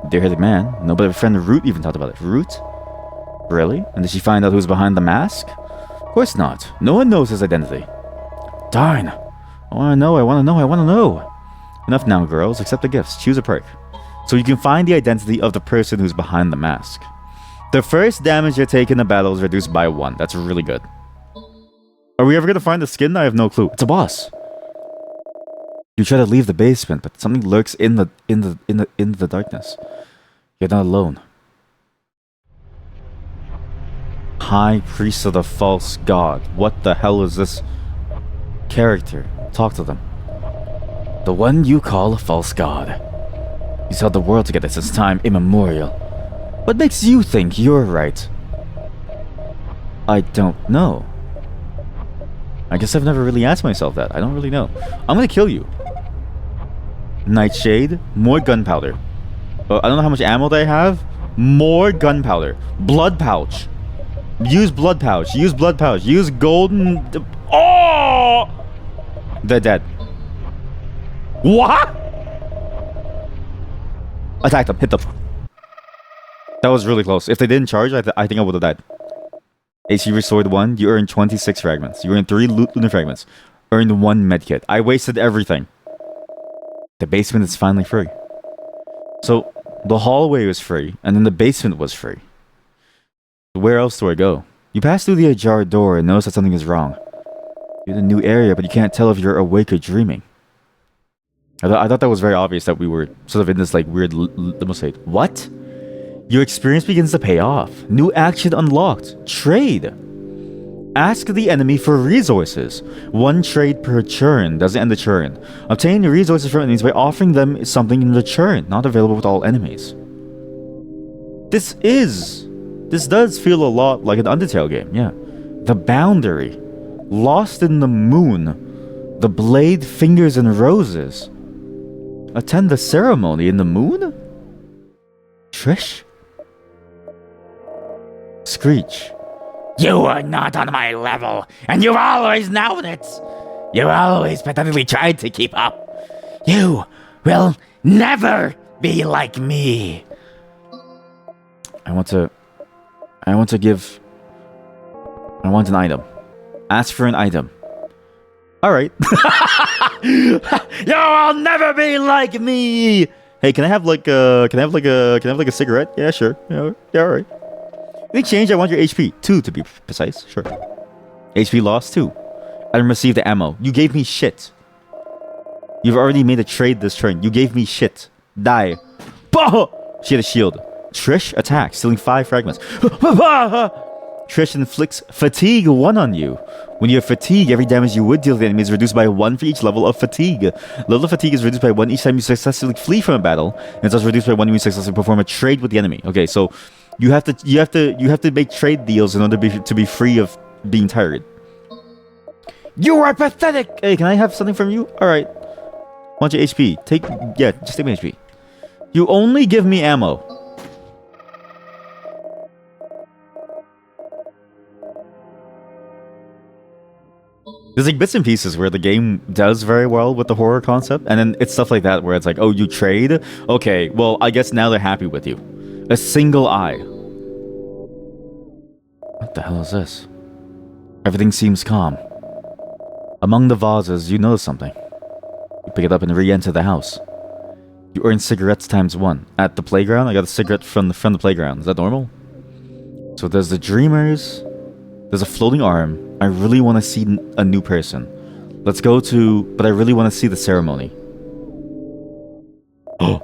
Deer-headed man. No, but my friend Root even talked about it. Root? Really? And did she find out who's behind the mask? Of course not. No one knows his identity. Darn. I want to know. Enough now, girls. Accept the gifts. Choose a perk. So you can find the identity of the person who's behind the mask. The first damage you take in the battle is reduced by 1. That's really good. Are we ever going to find the skin? I have no clue. It's a boss. You try to leave the basement, but something lurks in the darkness. You're not alone. High Priest of the False God. What the hell is this character? Talk to them. The one you call a false god. He's held the world together since time immemorial. What makes you think you're right? I don't know. I guess I've never really asked myself that. I don't really know. I'm gonna kill you. Nightshade. More gunpowder. I don't know how much ammo they have. More gunpowder. Blood pouch. Use blood pouch. Use blood pouch. Use golden... Oh! They're dead. What? Attack them. Hit them. That was really close. If they didn't charge, I think I would have died. AC restored 1. You earned 26 fragments. You earned 3 lunar fragments. Earned 1 medkit. I wasted everything. The basement is finally free. So, the hallway was free, and then the basement was free. Where else do I go? You pass through the ajar door and notice that something is wrong. You're in a new area, but you can't tell if you're awake or dreaming. I thought that was very obvious that we were sort of in this like weird limbo state. What? Your experience begins to pay off. New action unlocked. Trade. Ask the enemy for resources. 1 trade per churn. Doesn't end the churn. Obtain resources from enemies by offering them something in return. Not available with all enemies. This is This does feel a lot like an Undertale game, yeah. The Boundary. Lost in the Moon. The Blade, Fingers, and Roses. Attend the ceremony in the moon? Trish? Screech. You are not on my level, and you've always known it. You always pathetically tried to keep up. You will never be like me. I want an item. Ask for an item. Alright. You will never be like me! Hey, can I have like a cigarette? Yeah, sure. Yeah, alright. In exchange, I want your HP. 2 to be precise. Sure. HP lost 2. I received the ammo. You gave me shit. You've already made a trade this turn. You gave me shit. Die. Bah! She had a shield. Trish attacks, stealing 5 fragments. Trish inflicts fatigue 1 on you. When you have fatigue, every damage you would deal to the enemy is reduced by 1 for each level of fatigue. Level of fatigue is reduced by 1 each time you successfully flee from a battle, and it's also reduced by 1 when you successfully perform a trade with the enemy. Okay, so you have to make trade deals in order to be free of being tired. You are pathetic. Hey, can I have something from you? All right. Want your HP? Just take my HP. You only give me ammo. There's like bits and pieces where the game does very well with the horror concept, and then it's stuff like that where it's like, oh, you trade? Okay, well, I guess now they're happy with you. A single eye. What the hell is this? Everything seems calm. Among the vases, you notice something. You pick it up and re-enter the house. You earn cigarettes ×1. At the playground, I got a cigarette from the playground. Is that normal? So there's the Dreamers. There's a floating arm. I really want to see a new person. Let's go to... But I really want to see the ceremony. Oh!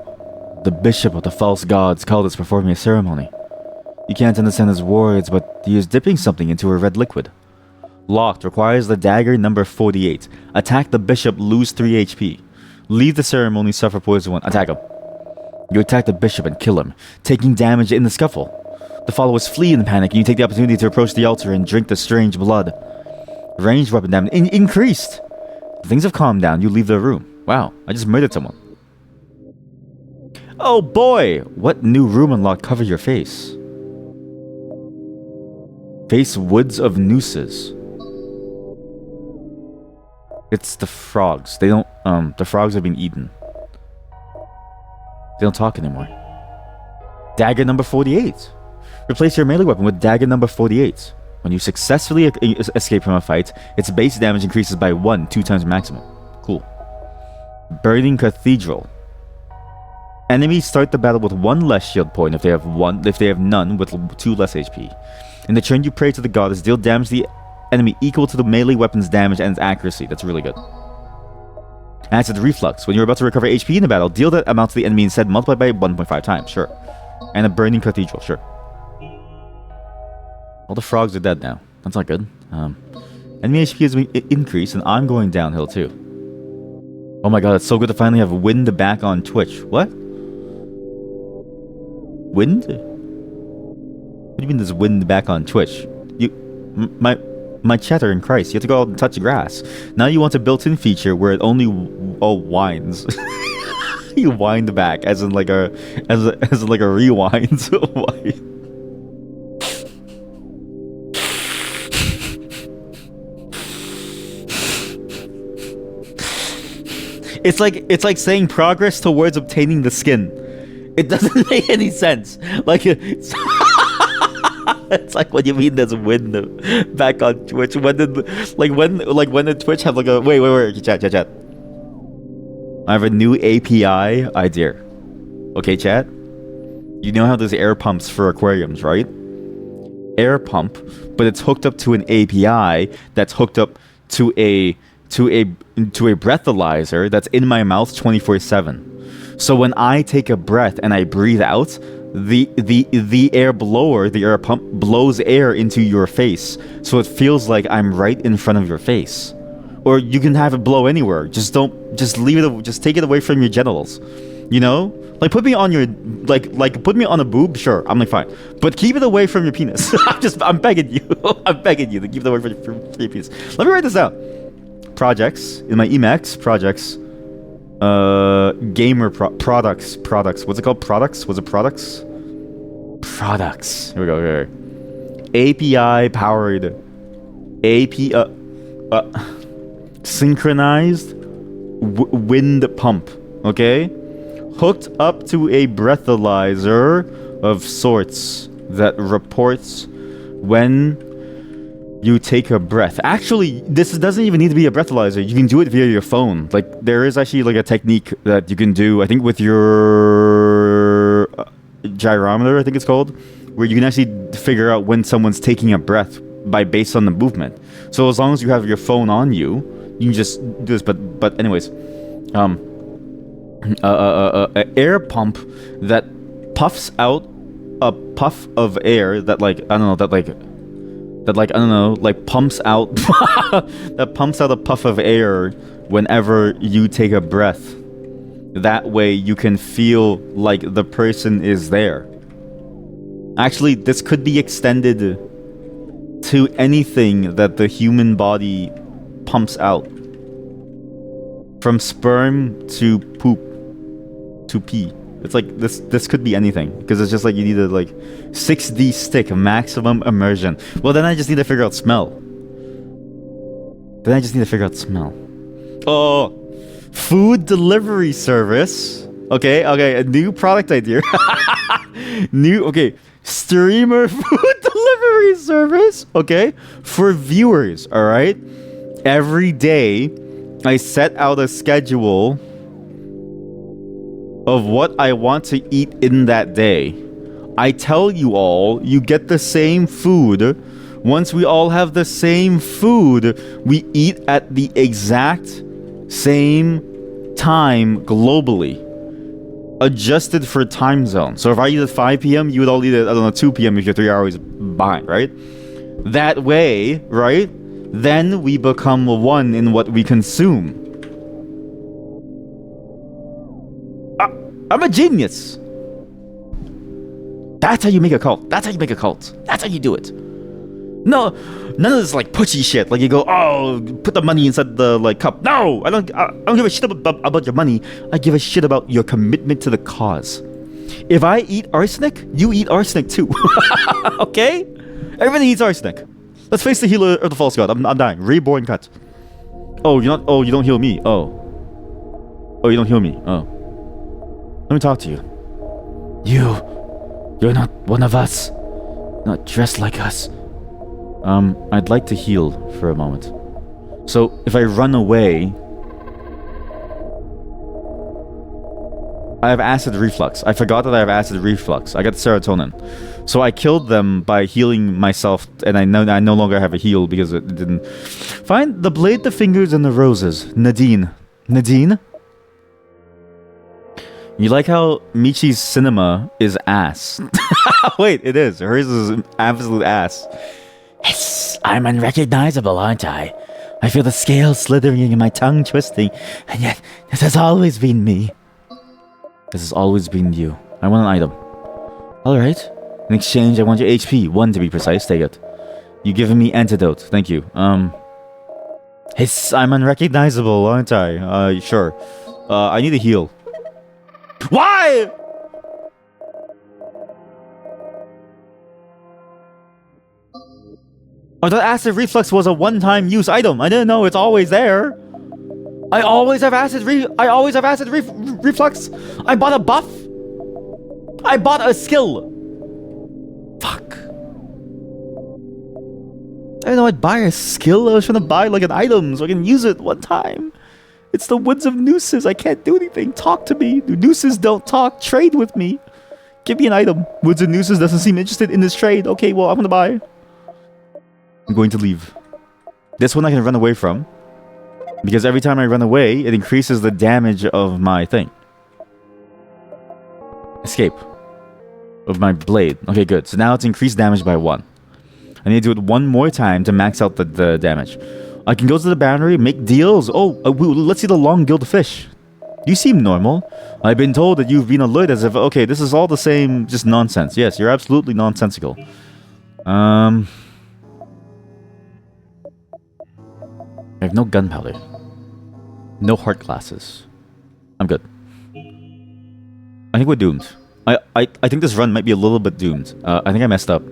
The Bishop of the False Gods called us performing a ceremony. You can't understand his words, but he is dipping something into a red liquid. Locked. Requires the dagger number 48. Attack the Bishop, lose 3 HP. Leave the ceremony, suffer poison 1. Attack him. You attack the Bishop and kill him, taking damage in the scuffle. The followers flee in panic, and you take the opportunity to approach the altar and drink the strange blood. Ranged weapon damage increased. Things have calmed down. You leave the room. Wow, I just murdered someone. Oh boy! What new room unlock cover your face? Face Woods of Nooses. It's the frogs. They don't, the frogs have been eaten. They don't talk anymore. Dagger number 48. Replace your melee weapon with dagger number 48. When you successfully escape from a fight, its base damage increases by 1, 2 times maximum. Cool. Burning Cathedral. Enemies start the battle with 1 less shield point if they have none with 2 less HP. In the turn you pray to the goddess, deal damage to the enemy equal to the melee weapon's damage and its accuracy. That's really good. Acid Reflux. When you're about to recover HP in the battle, deal that amount to the enemy instead, multiplied by 1.5 times. Sure. And a Burning Cathedral. Sure. All the frogs are dead now. That's not good. Enemy HP has been increased, and I'm going downhill too. Oh my god, it's so good to finally have Wind back on Twitch. What? Wind? What do you mean there's Wind back on Twitch? My chatter in Christ, you have to go out and touch grass. Now you want a built-in feature where it only whines. You wind back, as in like a rewind. It's like saying progress towards obtaining the skin. It doesn't make any sense. Like it's like what you mean there's Wind back on Twitch. When did Twitch have like a wait chat. I have a new API idea. Okay, chat. You know how there's air pumps for aquariums, right? Air pump, but it's hooked up to an API that's hooked up to a breathalyzer that's in my mouth 24/7. So when I take a breath and I breathe out, the air blower, the air pump, blows air into your face, so it feels like I'm right in front of your face. Or you can have it blow anywhere. Just leave it. Just take it away from your genitals. You know? Like put me on your like put me on a boob, sure, I'm like fine. But keep it away from your penis. I'm begging you. I'm begging you to keep it away from your penis. Let me write this down. Projects in my Emacs, projects. Products. What's it called? Products? Was it products? Products. Here we go. Here. API powered. Synchronized wind pump. Okay? Hooked up to a breathalyzer of sorts that reports when you take a breath. Actually, this doesn't even need to be a breathalyzer. You can do it via your phone. Like, there is actually like a technique that you can do, I think with your gyrometer, I think it's called, where you can actually figure out when someone's taking a breath based on the movement. So as long as you have your phone on you, you can just do this. But anyways, an air pump that puffs out a puff of air that pumps out that pumps out a puff of air whenever you take a breath. That way you can feel like the person is there. Actually, this could be extended to anything that the human body pumps out. From sperm to poop to pee. It's like this could be anything, because it's just like you need a 6D stick maximum immersion. Well, then I just need to figure out smell. Oh, food delivery service. Okay, a new product idea. Streamer food delivery service. Okay, for viewers. All right, every day I set out a schedule of what I want to eat in that day. I tell you all, you get the same food. Once we all have the same food, we eat at the exact same time globally, adjusted for time zone. So if I eat at 5 p.m., you would all eat at 2 p.m. if you're 3 hours behind, right? That way, right? Then we become one in what we consume. I'm a genius. That's how you make a cult. That's how you do it. No, none of this pushy shit. Like you go, oh, put the money inside the cup. No, I don't give a shit about your money. I give a shit about your commitment to the cause. If I eat arsenic, you eat arsenic too. Okay? Everybody eats arsenic. Let's face the healer of the false god. I'm dying. Reborn cut. Oh, you're not. Oh, you don't heal me. Oh, you don't heal me. Oh. Let me talk to you. You're not one of us. Not dressed like us. I'd like to heal for a moment. So, if I run away... I have acid reflux. I forgot that I have acid reflux. I got serotonin. So I killed them by healing myself, and I no longer have a heal because it didn't... Find the blade, the fingers, and the roses. Nadine? You like how Michi's cinema is ass? Wait, it is. Hers is absolute ass. Yes, I'm unrecognizable, aren't I? I feel the scales slithering and my tongue twisting, and yet this has always been me. This has always been you. I want an item. Alright. In exchange, I want your HP. 1 to be precise. Take it. You giving me antidote. Thank you. I'm unrecognizable, aren't I? Sure. I need a heal. Why? Oh, that acid reflux was a one-time use item. I didn't know it's always there. I always have acid reflux. I bought a buff. I bought a skill. Fuck. I didn't know I'd buy a skill. I was trying to buy an item so I can use it one time. It's the Woods of Nooses. I can't do anything. Talk to me. The Nooses don't talk. Trade with me. Give me an item. Woods of Nooses doesn't seem interested in this trade. Okay, well, I'm gonna buy. I'm going to leave. This one I can run away from. Because every time I run away, it increases the damage of my thing. Escape. Of my blade. Okay, good. So now it's increased damage by 1. I need to do it one more time to max out the damage. I can go to the boundary, make deals. Oh, let's see the long-gilled fish. You seem normal. I've been told that you've been alert as if, okay, this is all the same, just nonsense. Yes, you're absolutely nonsensical. I have no gunpowder. No heart glasses. I'm good. I think we're doomed. I think this run might be a little bit doomed. I think I messed up.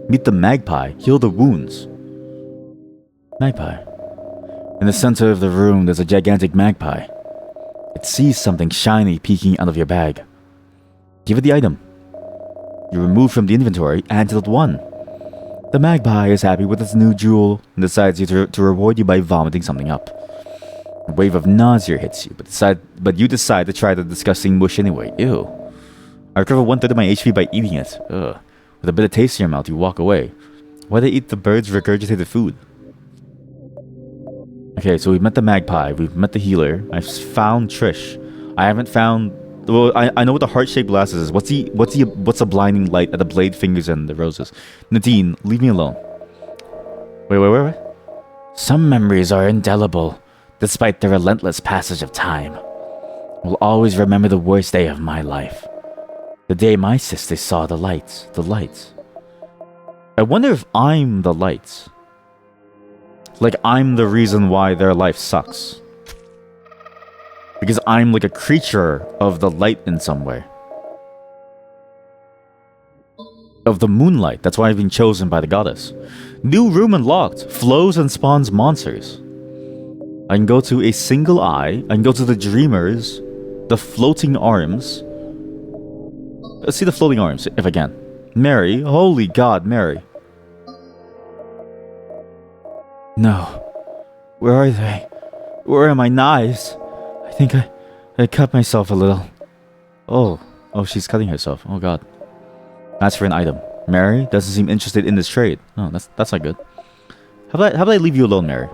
Meet the magpie. Heal the wounds. Magpie. In the center of the room, there's a gigantic magpie. It sees something shiny peeking out of your bag. Give it the item. You remove from the inventory Antidote 1. The magpie is happy with its new jewel and decides to reward you by vomiting something up. A wave of nausea hits you, but you decide to try the disgusting mush anyway. Ew. I recover 1/3 of my HP by eating it. Ugh. With a bit of taste in your mouth, you walk away. Why they eat the bird's regurgitated food? Okay, so we've met the magpie, we've met the healer, I've found Trish. I haven't found... Well, I know what the heart-shaped glasses is. What's the blinding light at the blade fingers and the roses? Nadine, leave me alone. Wait. Some memories are indelible, despite the relentless passage of time. Will always remember the worst day of my life. The day my sister saw the lights. The lights. I wonder if I'm the lights. Like, I'm the reason why their life sucks. Because I'm like a creature of the light in some way. Of the moonlight. That's why I've been chosen by the goddess. New room unlocked. Flows and spawns monsters. I can go to a single eye. I can go to the dreamers. The floating arms. Let's see the floating arms, if I can. Mary. Holy God, Mary. No. Where are they? Where are my knives? I think I cut myself a little. Oh, she's cutting herself. Oh God. That's for an item. Mary doesn't seem interested in this trade. Oh, that's not good. How about I leave you alone, Mary?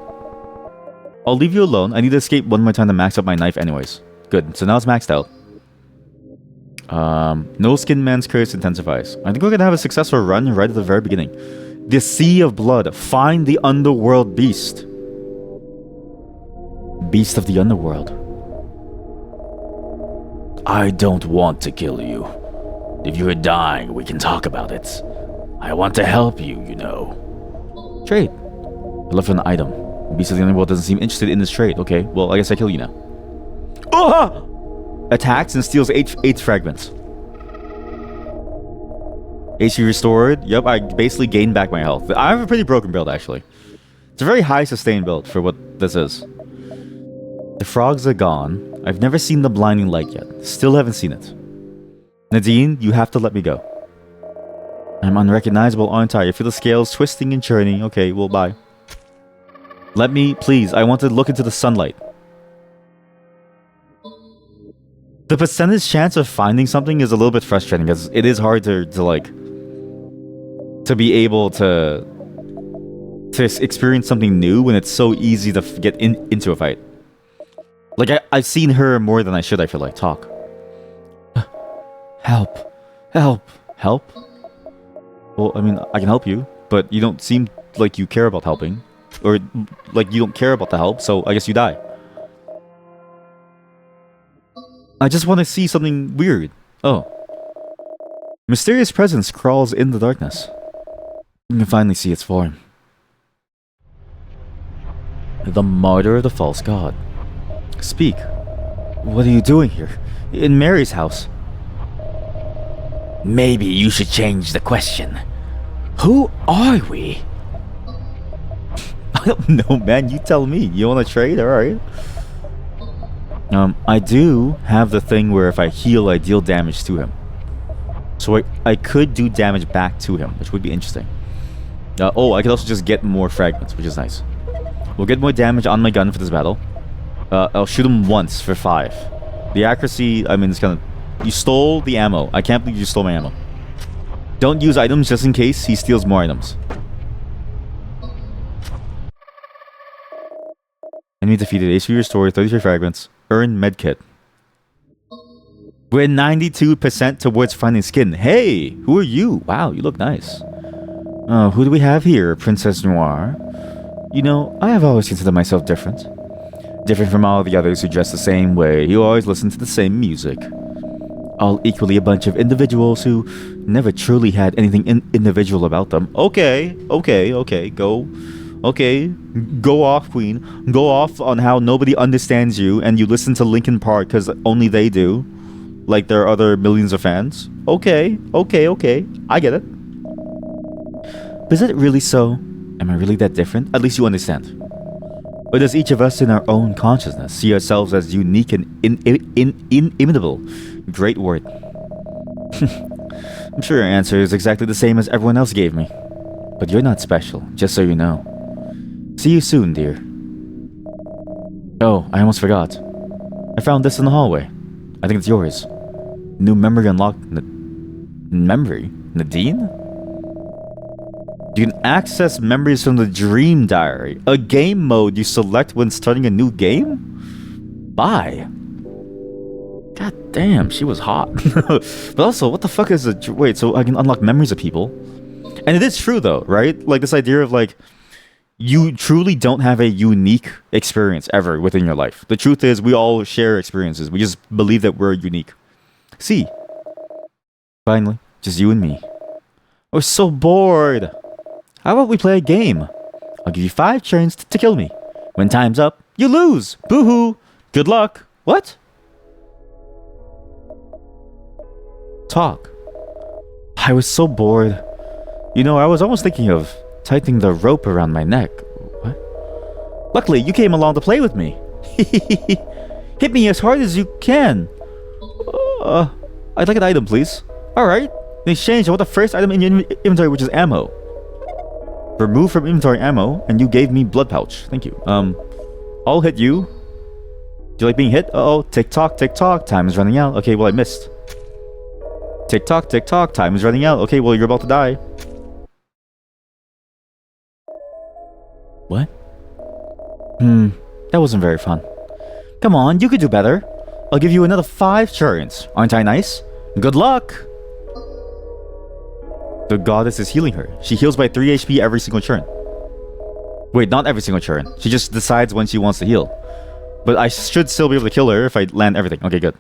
I'll leave you alone. I need to escape one more time to max up my knife anyways. Good. So now it's maxed out. No Skin Man's Curse intensifies. I think we're gonna have a successful run right at the very beginning. The Sea of Blood. Find the Underworld Beast. Beast of the Underworld. I don't want to kill you. If you are dying, we can talk about it. I want to help you, you know. Trade. I left an item. Beast of the Underworld doesn't seem interested in this trade. Okay, well, I guess I kill you now. Oh! Attacks and steals 8 fragments. HP restored. Yep, I basically gained back my health. I have a pretty broken build, actually. It's a very high sustain build for what this is. The frogs are gone. I've never seen the blinding light yet. Still haven't seen it. Nadine, you have to let me go. I'm unrecognizable, aren't I? I feel the scales twisting and churning. Okay, well, bye. Let me, please. I want to look into the sunlight. The percentage chance of finding something is a little bit frustrating because it is hard to be able to experience something new when it's so easy to get into a fight. Like, I've seen her more than I should, I feel like. Talk. Help. Help. Help? Well, I mean, I can help you, but you don't seem like you care about helping. Or, like, you don't care about the help, so I guess you die. I just want to see something weird. Oh. Mysterious presence crawls in the darkness. You can finally see its form. The martyr of the false god. Speak. What are you doing here? In Mary's house. Maybe you should change the question. Who are we? I don't know, man. You tell me. You want to trade? Alright. I do have the thing where if I heal, I deal damage to him. So I could do damage back to him, which would be interesting. Oh, I could also just get more fragments, which is nice. We'll get more damage on my gun for this battle. I'll shoot him once for 5. The accuracy, I mean, it's kind of... You stole the ammo. I can't believe you stole my ammo. Don't use items just in case he steals more items. Enemy defeated. HP restored. 33 fragments. Earn medkit. We're 92% towards finding skin. Hey! Who are you? Wow, you look nice. Who do we have here? Princess Noire. You know, I have always considered myself different. Different from all the others who dress the same way, who always listen to the same music. All equally a bunch of individuals who never truly had anything individual about them. Okay, go. Okay, go off, Queen. Go off on how nobody understands you and you listen to Linkin Park because only they do. Like there are other millions of fans. Okay. I get it. But is it really so? Am I really that different? At least you understand. Or does each of us in our own consciousness see ourselves as unique and inimitable? Great word. I'm sure your answer is exactly the same as everyone else gave me. But you're not special, just so you know. See you soon, dear. Oh, I almost forgot. I found this in the hallway. I think it's yours. New memory unlocked. Memory? Nadine? You can access memories from the Dream Diary, a game mode you select when starting a new game? Bye. God damn, she was hot. But also, what the fuck is a... Wait, so I can unlock memories of people? And it is true though, right? Like this idea of like, you truly don't have a unique experience ever within your life. The truth is, we all share experiences. We just believe that we're unique. See? Finally, just you and me. I was so bored. How about we play a game? I'll give you 5 turns to kill me. When time's up, you lose. Boo-hoo. Good luck. What? Talk. I was so bored. You know, I was almost thinking of tightening the rope around my neck. What? Luckily, you came along to play with me. Hit me as hard as you can. I'd like an item, please. Alright. In exchange, I want the first item in your inventory, which is ammo. Remove from inventory ammo, and you gave me blood pouch. Thank you. I'll hit you. Do you like being hit? Uh-oh. Tick-tock, tick-tock. Time is running out. Okay, well, I missed. Tick-tock, tick-tock. Time is running out. Okay, well, you're about to die. What? That wasn't very fun. Come on, you could do better. I'll give you another 5 turns. Aren't I nice? Good luck! The goddess is healing her. She heals by 3 HP every single turn. Wait, not every single turn. She just decides when she wants to heal. But I should still be able to kill her if I land everything. Okay, good.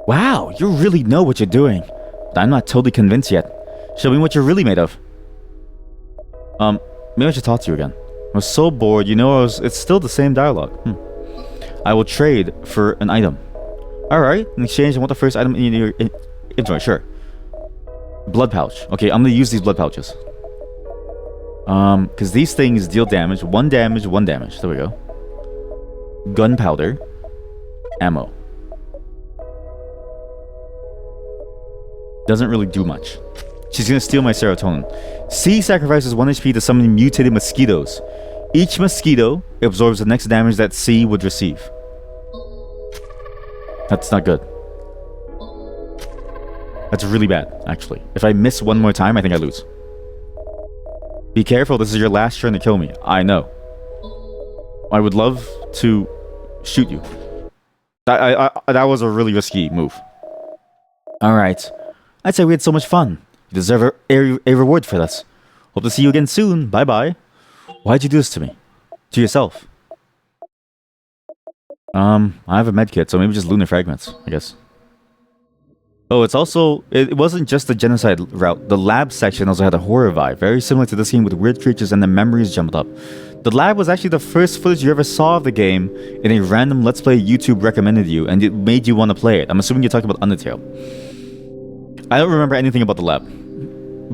Wow, you really know what you're doing. But I'm not totally convinced yet. Show me what you're really made of. Maybe I should talk to you again. I was so bored, you know, it's still the same dialogue. I will trade for an item. Alright, in exchange, I want the first item in your inventory, sure. Blood pouch. Okay, I'm gonna use these blood pouches. Because these things deal damage. 1 damage, 1 damage. There we go. Gunpowder. Ammo. Doesn't really do much. She's gonna steal my serotonin. C sacrifices 1 HP to summon mutated mosquitoes. Each mosquito absorbs the next damage that C would receive. That's not good. That's really bad, actually. If I miss 1 more time, I think I lose. Be careful, this is your last turn to kill me. I know. I would love to shoot you. That was a really risky move. Alright. I'd say we had so much fun. You deserve a reward for this. Hope to see you again soon. Bye-bye. Why'd you do this to me? To yourself? I have a medkit, so maybe just lunar fragments, I guess. Oh, it wasn't just the genocide route. The lab section also had a horror vibe, very similar to this game with weird creatures and the memories jumbled up. The lab was actually the first footage you ever saw of the game in a random Let's Play YouTube recommended you, and it made you want to play it. I'm assuming you're talking about Undertale. I don't remember anything about the lab,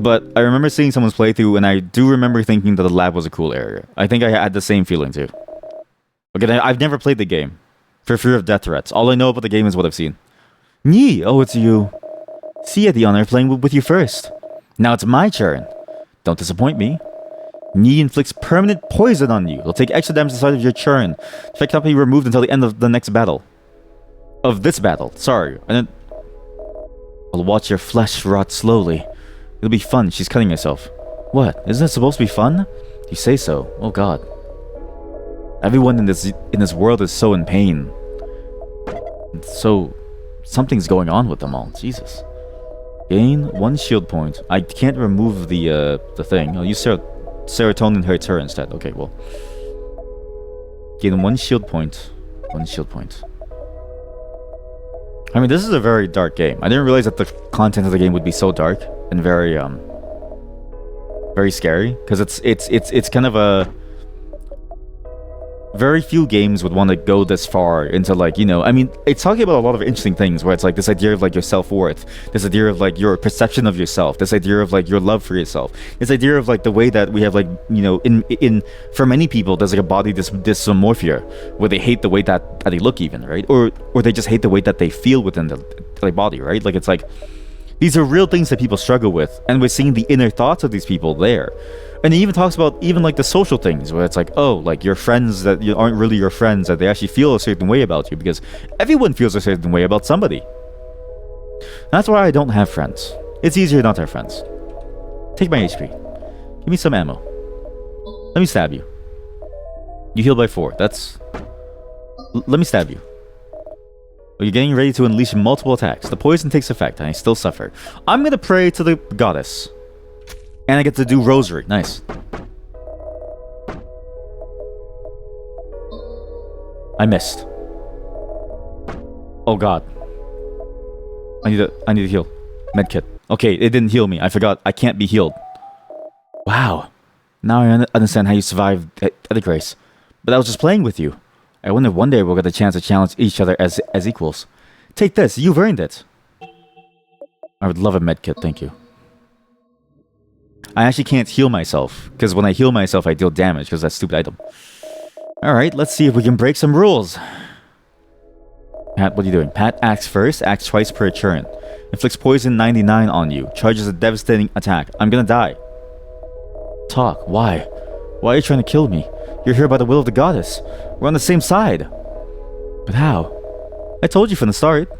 but I remember seeing someone's playthrough, and I do remember thinking that the lab was a cool area. I think I had the same feeling too. Okay, I've never played the game, for fear of death threats. All I know about the game is what I've seen. Nii, oh, it's you. See, I had the honor of playing with you first. Now it's my turn. Don't disappoint me. Nii inflicts permanent poison on you. It'll take extra damage at the start of your turn. Effect cannot be removed until the end of the next battle. Of this battle, sorry. And then I'll watch your flesh rot slowly. It'll be fun. She's cutting herself. What? Isn't that supposed to be fun? You say so. Oh god. Everyone in this world is so in pain. So something's going on with them all. Jesus. Gain 1 shield point. I can't remove the thing. I'll use serotonin her instead. Okay, well. Gain 1 shield point. 1 shield point. I mean, this is a very dark game. I didn't realize that the content of the game would be so dark and very very scary, because it's kind of a very few games would want to go this far into, like, you know, I mean, it's talking about a lot of interesting things where it's like this idea of like your self-worth, this idea of like your perception of yourself, this idea of like your love for yourself, this idea of like the way that we have, like, you know, in for many people there's like a body dysmorphia where they hate the way that they look, even, right? Or they just hate the way that they feel within their body, right? Like, it's like these are real things that people struggle with, and we're seeing the inner thoughts of these people there. And he even talks about even like the social things where it's like, oh, like your friends that you aren't really your friends, that they actually feel a certain way about you, because everyone feels a certain way about somebody. That's why I don't have friends. It's easier not to have friends. Take my HP. Give me some ammo. Let me stab you. You heal by 4. That's... let me stab you. You're getting ready to unleash multiple attacks. The poison takes effect, and I still suffer. I'm gonna pray to the goddess. And I get to do rosary. Nice. I missed. Oh god. I need to heal. Medkit. Okay, it didn't heal me. I forgot. I can't be healed. Wow. Now I understand how you survived the grace. But I was just playing with you. I wonder if one day we'll get the chance to challenge each other as equals. Take this. You've earned it. I would love a medkit. Thank you. I actually can't heal myself, because when I heal myself, I deal damage, because that's a stupid item. Alright, let's see if we can break some rules. Pat, what are you doing? Pat acts first, acts twice per turn. Inflicts poison 99 on you. Charges a devastating attack. I'm gonna die. Talk. Why? Why are you trying to kill me? You're here by the will of the goddess. We're on the same side. But how? I told you from the start.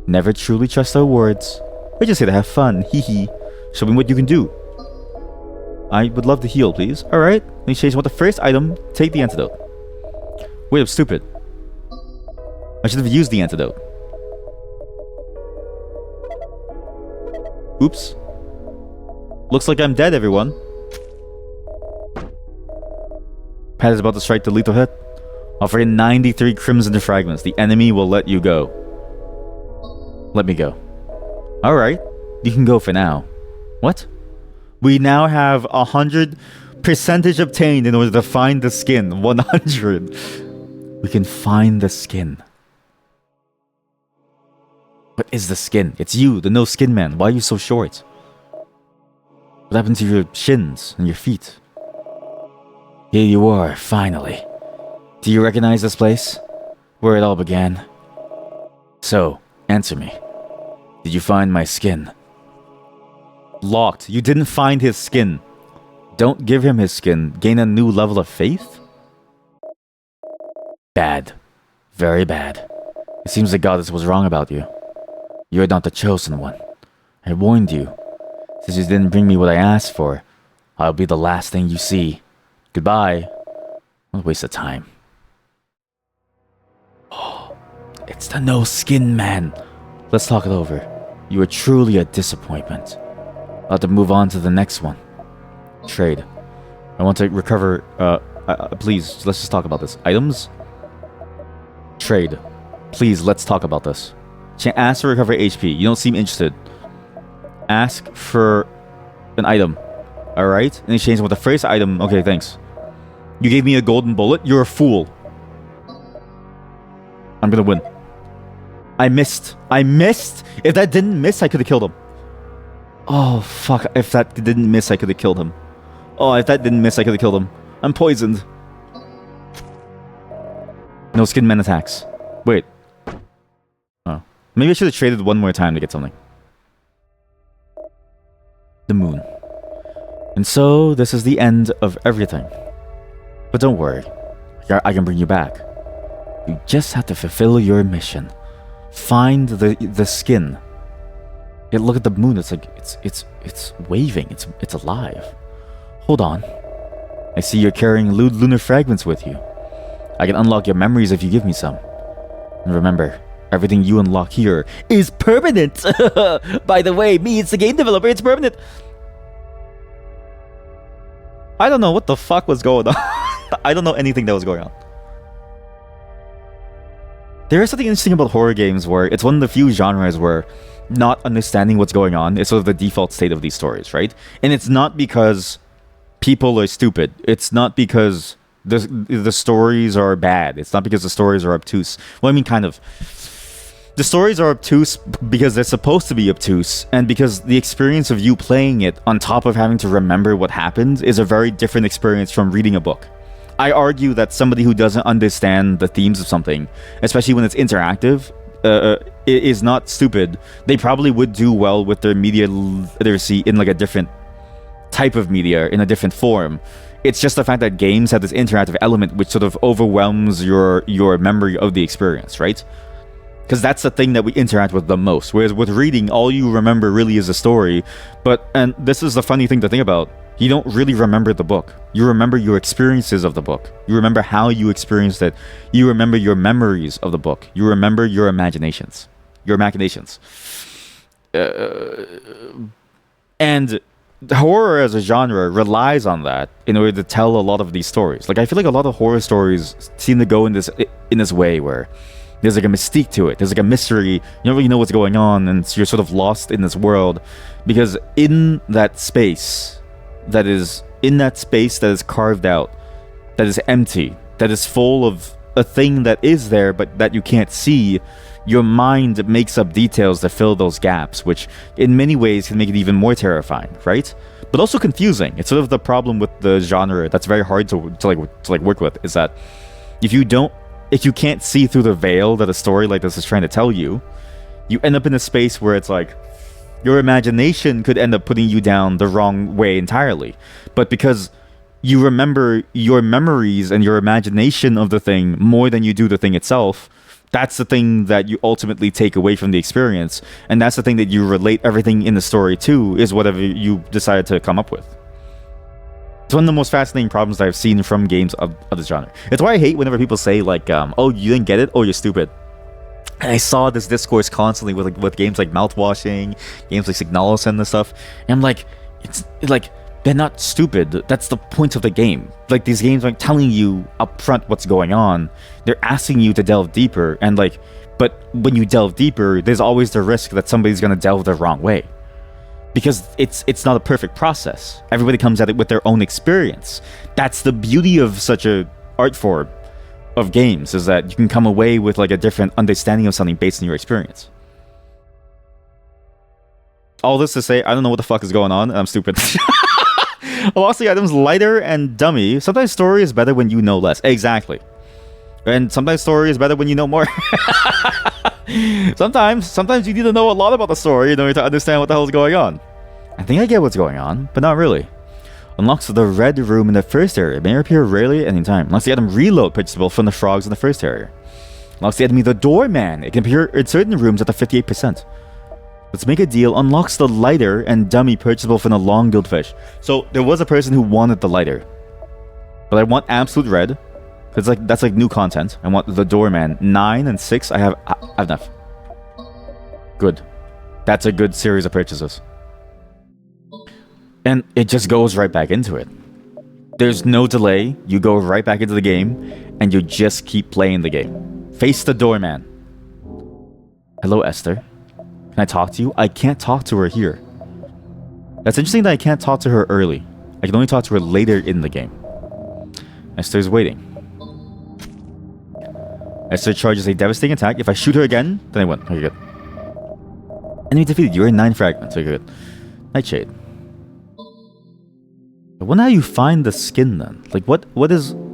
Never truly trust our words. We're just here to have fun. Hee hee. Show me what you can do. I would love to heal, please. Alright. In exchange for the first item, take the antidote. Wait, I'm stupid. I should have used the antidote. Oops. Looks like I'm dead, everyone. Pat is about to strike the lethal hit. Offer 93 crimson fragments. The enemy will let you go. Let me go. Alright. You can go for now. What? We now have 100% obtained in order to find the skin. 100. We can find the skin. What is the skin? It's you, the no skin man. Why are you so short? What happened to your shins and your feet? Here you are, finally. Do you recognize this place? Where it all began? So, answer me. Did you find my skin? Locked. You didn't find his skin. Don't give him his skin. Gain a new level of faith? Bad. Very bad. It seems the goddess was wrong about you. You are not the chosen one. I warned you. Since you didn't bring me what I asked for, I'll be the last thing you see. Goodbye. What a waste of time. Oh, it's the no skin man. Let's talk it over. You are truly a disappointment. I'll have to move on to the next one. Trade. I want to recover, please, let's just talk about this. Items? Trade. Please, let's talk about this. Ask to recover HP. You don't seem interested. Ask for an item. Alright? In exchange for the first item. Okay, thanks. You gave me a golden bullet? You're a fool. I'm gonna win. I missed. I missed! If that didn't miss, I could have killed him. Oh, fuck. If that didn't miss, I could have killed him. Oh, if that didn't miss, I could have killed him. I'm poisoned. No skin men attacks. Wait. Oh. Maybe I should have traded one more time to get something. The moon. And so, this is the end of everything. But don't worry. I can bring you back. You just have to fulfill your mission. Find the skin. Yeah, look at the moon. It's like it's waving. It's alive. Hold on. I see you're carrying lunar fragments with you. I can unlock your memories if you give me some. And remember, everything you unlock here is permanent. By the way, me, it's the game developer. It's permanent. I don't know what the fuck was going on. I don't know anything that was going on. There is something interesting about horror games where it's one of the few genres where not understanding what's going on is sort of the default state of these stories, right? And it's not because people are stupid. It's not because the stories are bad. It's not because the stories are obtuse. Well, I mean, kind of. The stories are obtuse because they're supposed to be obtuse, and because the experience of you playing it on top of having to remember what happened is a very different experience from reading a book. I argue that somebody who doesn't understand the themes of something, especially when it's interactive, is not stupid. They probably would do well with their media literacy in like a different type of media, in a different form. It's just the fact that games have this interactive element which sort of overwhelms your memory of the experience, right? Because that's the thing that we interact with the most. Whereas with reading, all you remember really is a story. And this is the funny thing to think about. You don't really remember the book. You remember your experiences of the book. You remember how you experienced it. You remember your memories of the book. You remember your imaginations. Your machinations. And horror as a genre relies on that in order to tell a lot of these stories. Like, I feel like a lot of horror stories seem to go in this way where there's like a mystique to it. There's like a mystery. You don't really know what's going on, and you're sort of lost in this world. Because in that space that is carved out, that is empty, that is full of a thing that is there but that you can't see, your mind makes up details that fill those gaps, which in many ways can make it even more terrifying, right? But also confusing. It's sort of the problem with the genre that's very hard to work with, is that if you can't see through the veil that a story like this is trying to tell you, you end up in a space where it's like your imagination could end up putting you down the wrong way entirely. But because you remember your memories and your imagination of the thing more than you do the thing itself, that's the thing that you ultimately take away from the experience. And that's the thing that you relate everything in the story to, is whatever you decided to come up with. It's one of the most fascinating problems that I've seen from games of this genre. It's why I hate whenever people say like, oh, you didn't get it? Oh, you're stupid. And I saw this discourse constantly with games like Mouthwashing, games like Signalis and this stuff. And I'm like, it's like, they're not stupid. That's the point of the game. Like, these games aren't telling you up front what's going on. They're asking you to delve deeper. And like, but when you delve deeper, there's always the risk that somebody's gonna delve the wrong way. Because it's not a perfect process. Everybody comes at it with their own experience. That's the beauty of such a art form of games, is that you can come away with like a different understanding of something based on your experience. All this to say, I don't know what the fuck is going on, and I'm stupid. I lost the items lighter and dummy. Sometimes story is better when you know less. Exactly. And sometimes story is better when you know more. Sometimes you need to know a lot about the story in order to understand what the hell is going on. I think I get what's going on, but not really. Unlocks the red room in the first area. May appear rarely at any time. Unlocks the item reload purchasable from the frogs in the first area. Unlocks the enemy the doorman. It can appear in certain rooms at the 58%. Let's make a deal. Unlocks the lighter and dummy purchasable from the long goldfish. So there was a person who wanted the lighter, but I want absolute red. Cause that's like new content. I want the doorman. 9 and 6. I have enough. Good. That's a good series of purchases. And it just goes right back into it. There's no delay. You go right back into the game, and you just keep playing the game. Face the doorman. Hello, Esther. Can I talk to you? I can't talk to her here. That's interesting that I can't talk to her early. I can only talk to her later in the game. Esther's waiting. Esther charges a devastating attack. If I shoot her again, then I win. Okay, good. Enemy defeated. You're in 9 fragments. Okay, good. Nightshade. I wonder how you find the skin then. Like,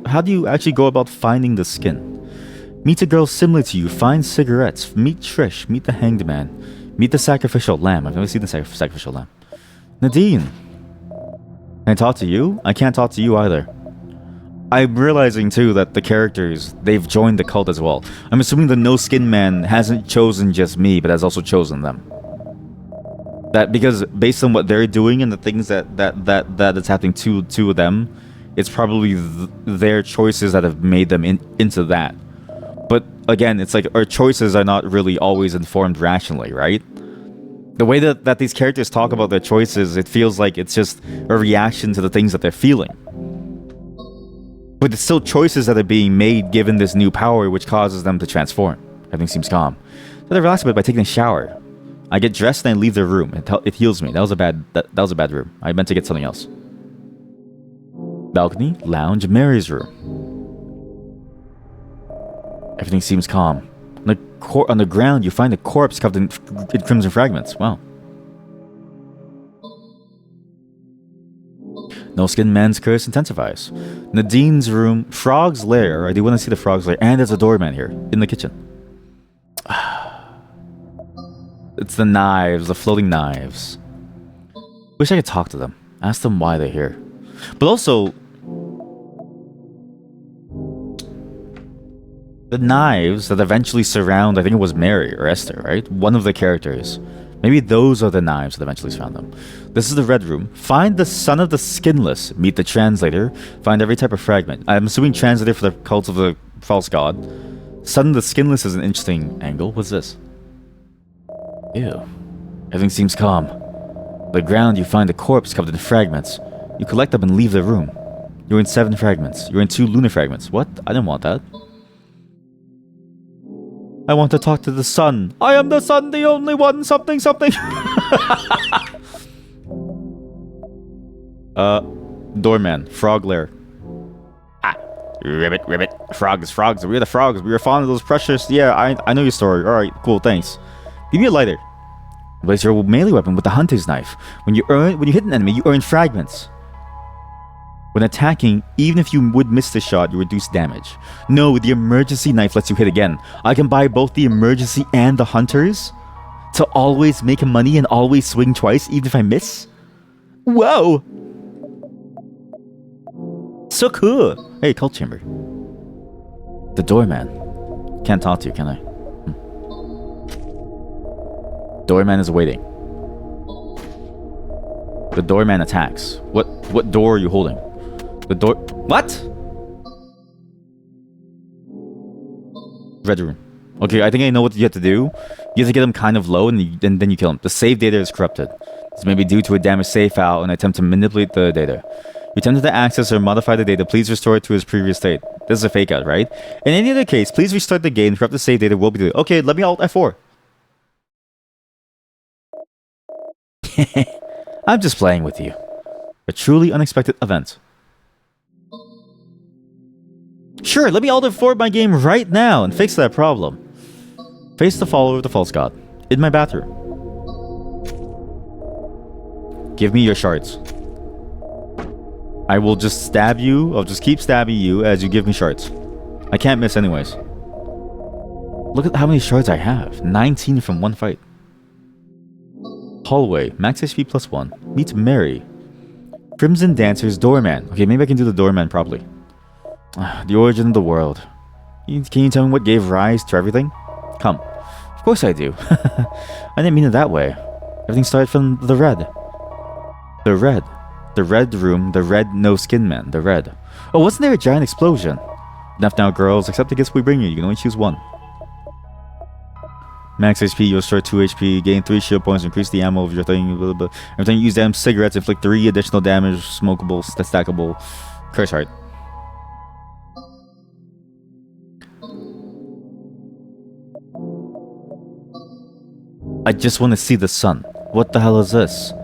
how do you actually go about finding the skin? Meet a girl similar to you. Find cigarettes. Meet Trish. Meet the hanged man. Meet the sacrificial lamb. I've never seen the sacrificial lamb. Nadine. Can I talk to you? I can't talk to you either. I'm realizing too that the characters, they've joined the cult as well. I'm assuming the no skin man hasn't chosen just me, but has also chosen them. That because based on what they're doing and the things that is happening to them, it's probably their choices that have made them into that. But again, it's like our choices are not really always informed rationally, right? The way that these characters talk about their choices, it feels like it's just a reaction to the things that they're feeling. But it's still choices that are being made given this new power which causes them to transform. Everything seems calm. So I relax a bit by taking a shower. I get dressed and I leave the room. It heals me. That was a bad room. I meant to get something else. Balcony, lounge, Mary's room. Everything seems calm. On the ground, you find a corpse covered in crimson fragments. Wow. No Skin Man's curse intensifies. Nadine's room, Frog's lair. I do want to see the Frog's lair. And there's a doorman here in the kitchen. It's the knives, the floating knives. Wish I could talk to them. Ask them why they're here. But also, the knives that eventually surround, I think it was Mary or Esther, right? One of the characters. Maybe those are the knives that eventually found them. This is the red room. Find the son of the skinless. Meet the translator. Find every type of fragment. I'm assuming translator for the cult of the false god. Son of the skinless is an interesting angle. What's this? Ew. Everything seems calm. On the ground, you find a corpse covered in fragments. You collect them and leave the room. You're in 7 fragments. You're in 2 lunar fragments. What? I didn't want that. I want to talk to the sun. I am the sun, the only one, something, something. Doorman, frog lair. Ribbit, ribbit. Frogs. We're the frogs. We were fond of those precious. Yeah, I know your story. Alright, cool, thanks. Give me a lighter. Place your melee weapon with the hunter's knife. When you hit an enemy, you earn fragments. When attacking, even if you would miss the shot, you reduce damage. No, the emergency knife lets you hit again. I can buy both the emergency and the hunters to always make money and always swing twice, even if I miss? Whoa! So cool! Hey, cult chamber. The doorman. Can't talk to you, can I? Doorman is waiting. The doorman attacks. What door are you holding? The door... What? Red room. Okay, I think I know what you have to do. You have to get him kind of low and then you kill him. The save data is corrupted. This may be due to a damaged save file and attempt to manipulate the data. You attempted to access or modify the data. Please restore it to its previous state. This is a fake out, right? In any other case, please restart the game. Corrupt the save data will be deleted. Okay, let me alt F4. I'm just playing with you. A truly unexpected event. Sure, let me alt F4 my game right now and fix that problem. Face the follower of the false god. In my bathroom. Give me your shards. I will just stab you. I'll just keep stabbing you as you give me shards. I can't miss anyways. Look at how many shards I have. 19 from one fight. Hallway. Max HP +1. Meet Mary. Crimson Dancer's doorman. Okay, maybe I can do the doorman properly. The origin of the world. Can you tell me what gave rise to everything? Come. Of course I do. I didn't mean it that way. Everything started from the red. The red. The red room. The red no skin man. The red. Oh, wasn't there a giant explosion? Enough now, girls. Accept the gifts we bring you. You can only choose one. Max HP, you'll restore 2 HP, gain 3 shield points, increase the ammo of your thing, blah, blah, blah. Every time you use damn cigarettes, inflict 3 additional damage, smokable, stackable, curse heart. I just want to see the sun. What the hell is this?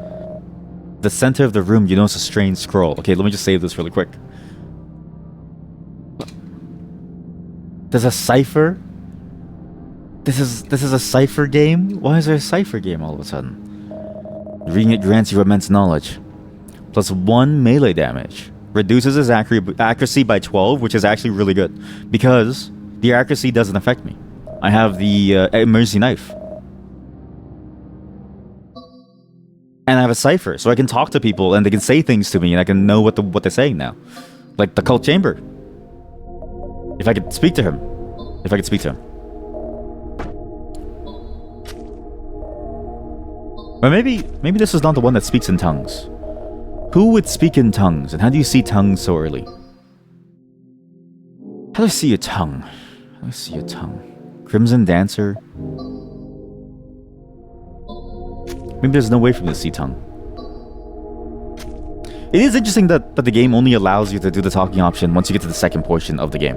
The center of the room, you notice a strange scroll. Okay, let me just save this really quick. There's a cipher? This is a cipher game? Why is there a cipher game all of a sudden? Reading it grants you immense knowledge. +1 melee damage. Reduces his accuracy by 12, which is actually really good. Because the accuracy doesn't affect me. I have the emergency knife. And I have a cipher, so I can talk to people and they can say things to me and I can know what they're saying now. Like the cult chamber. If I could speak to him. Or maybe this is not the one that speaks in tongues. Who would speak in tongues, and how do you see tongues so early? How do I see your tongue? How do I see your tongue? Crimson Dancer? Maybe there's no way for me to see tongue. It is interesting that the game only allows you to do the talking option once you get to the second portion of the game.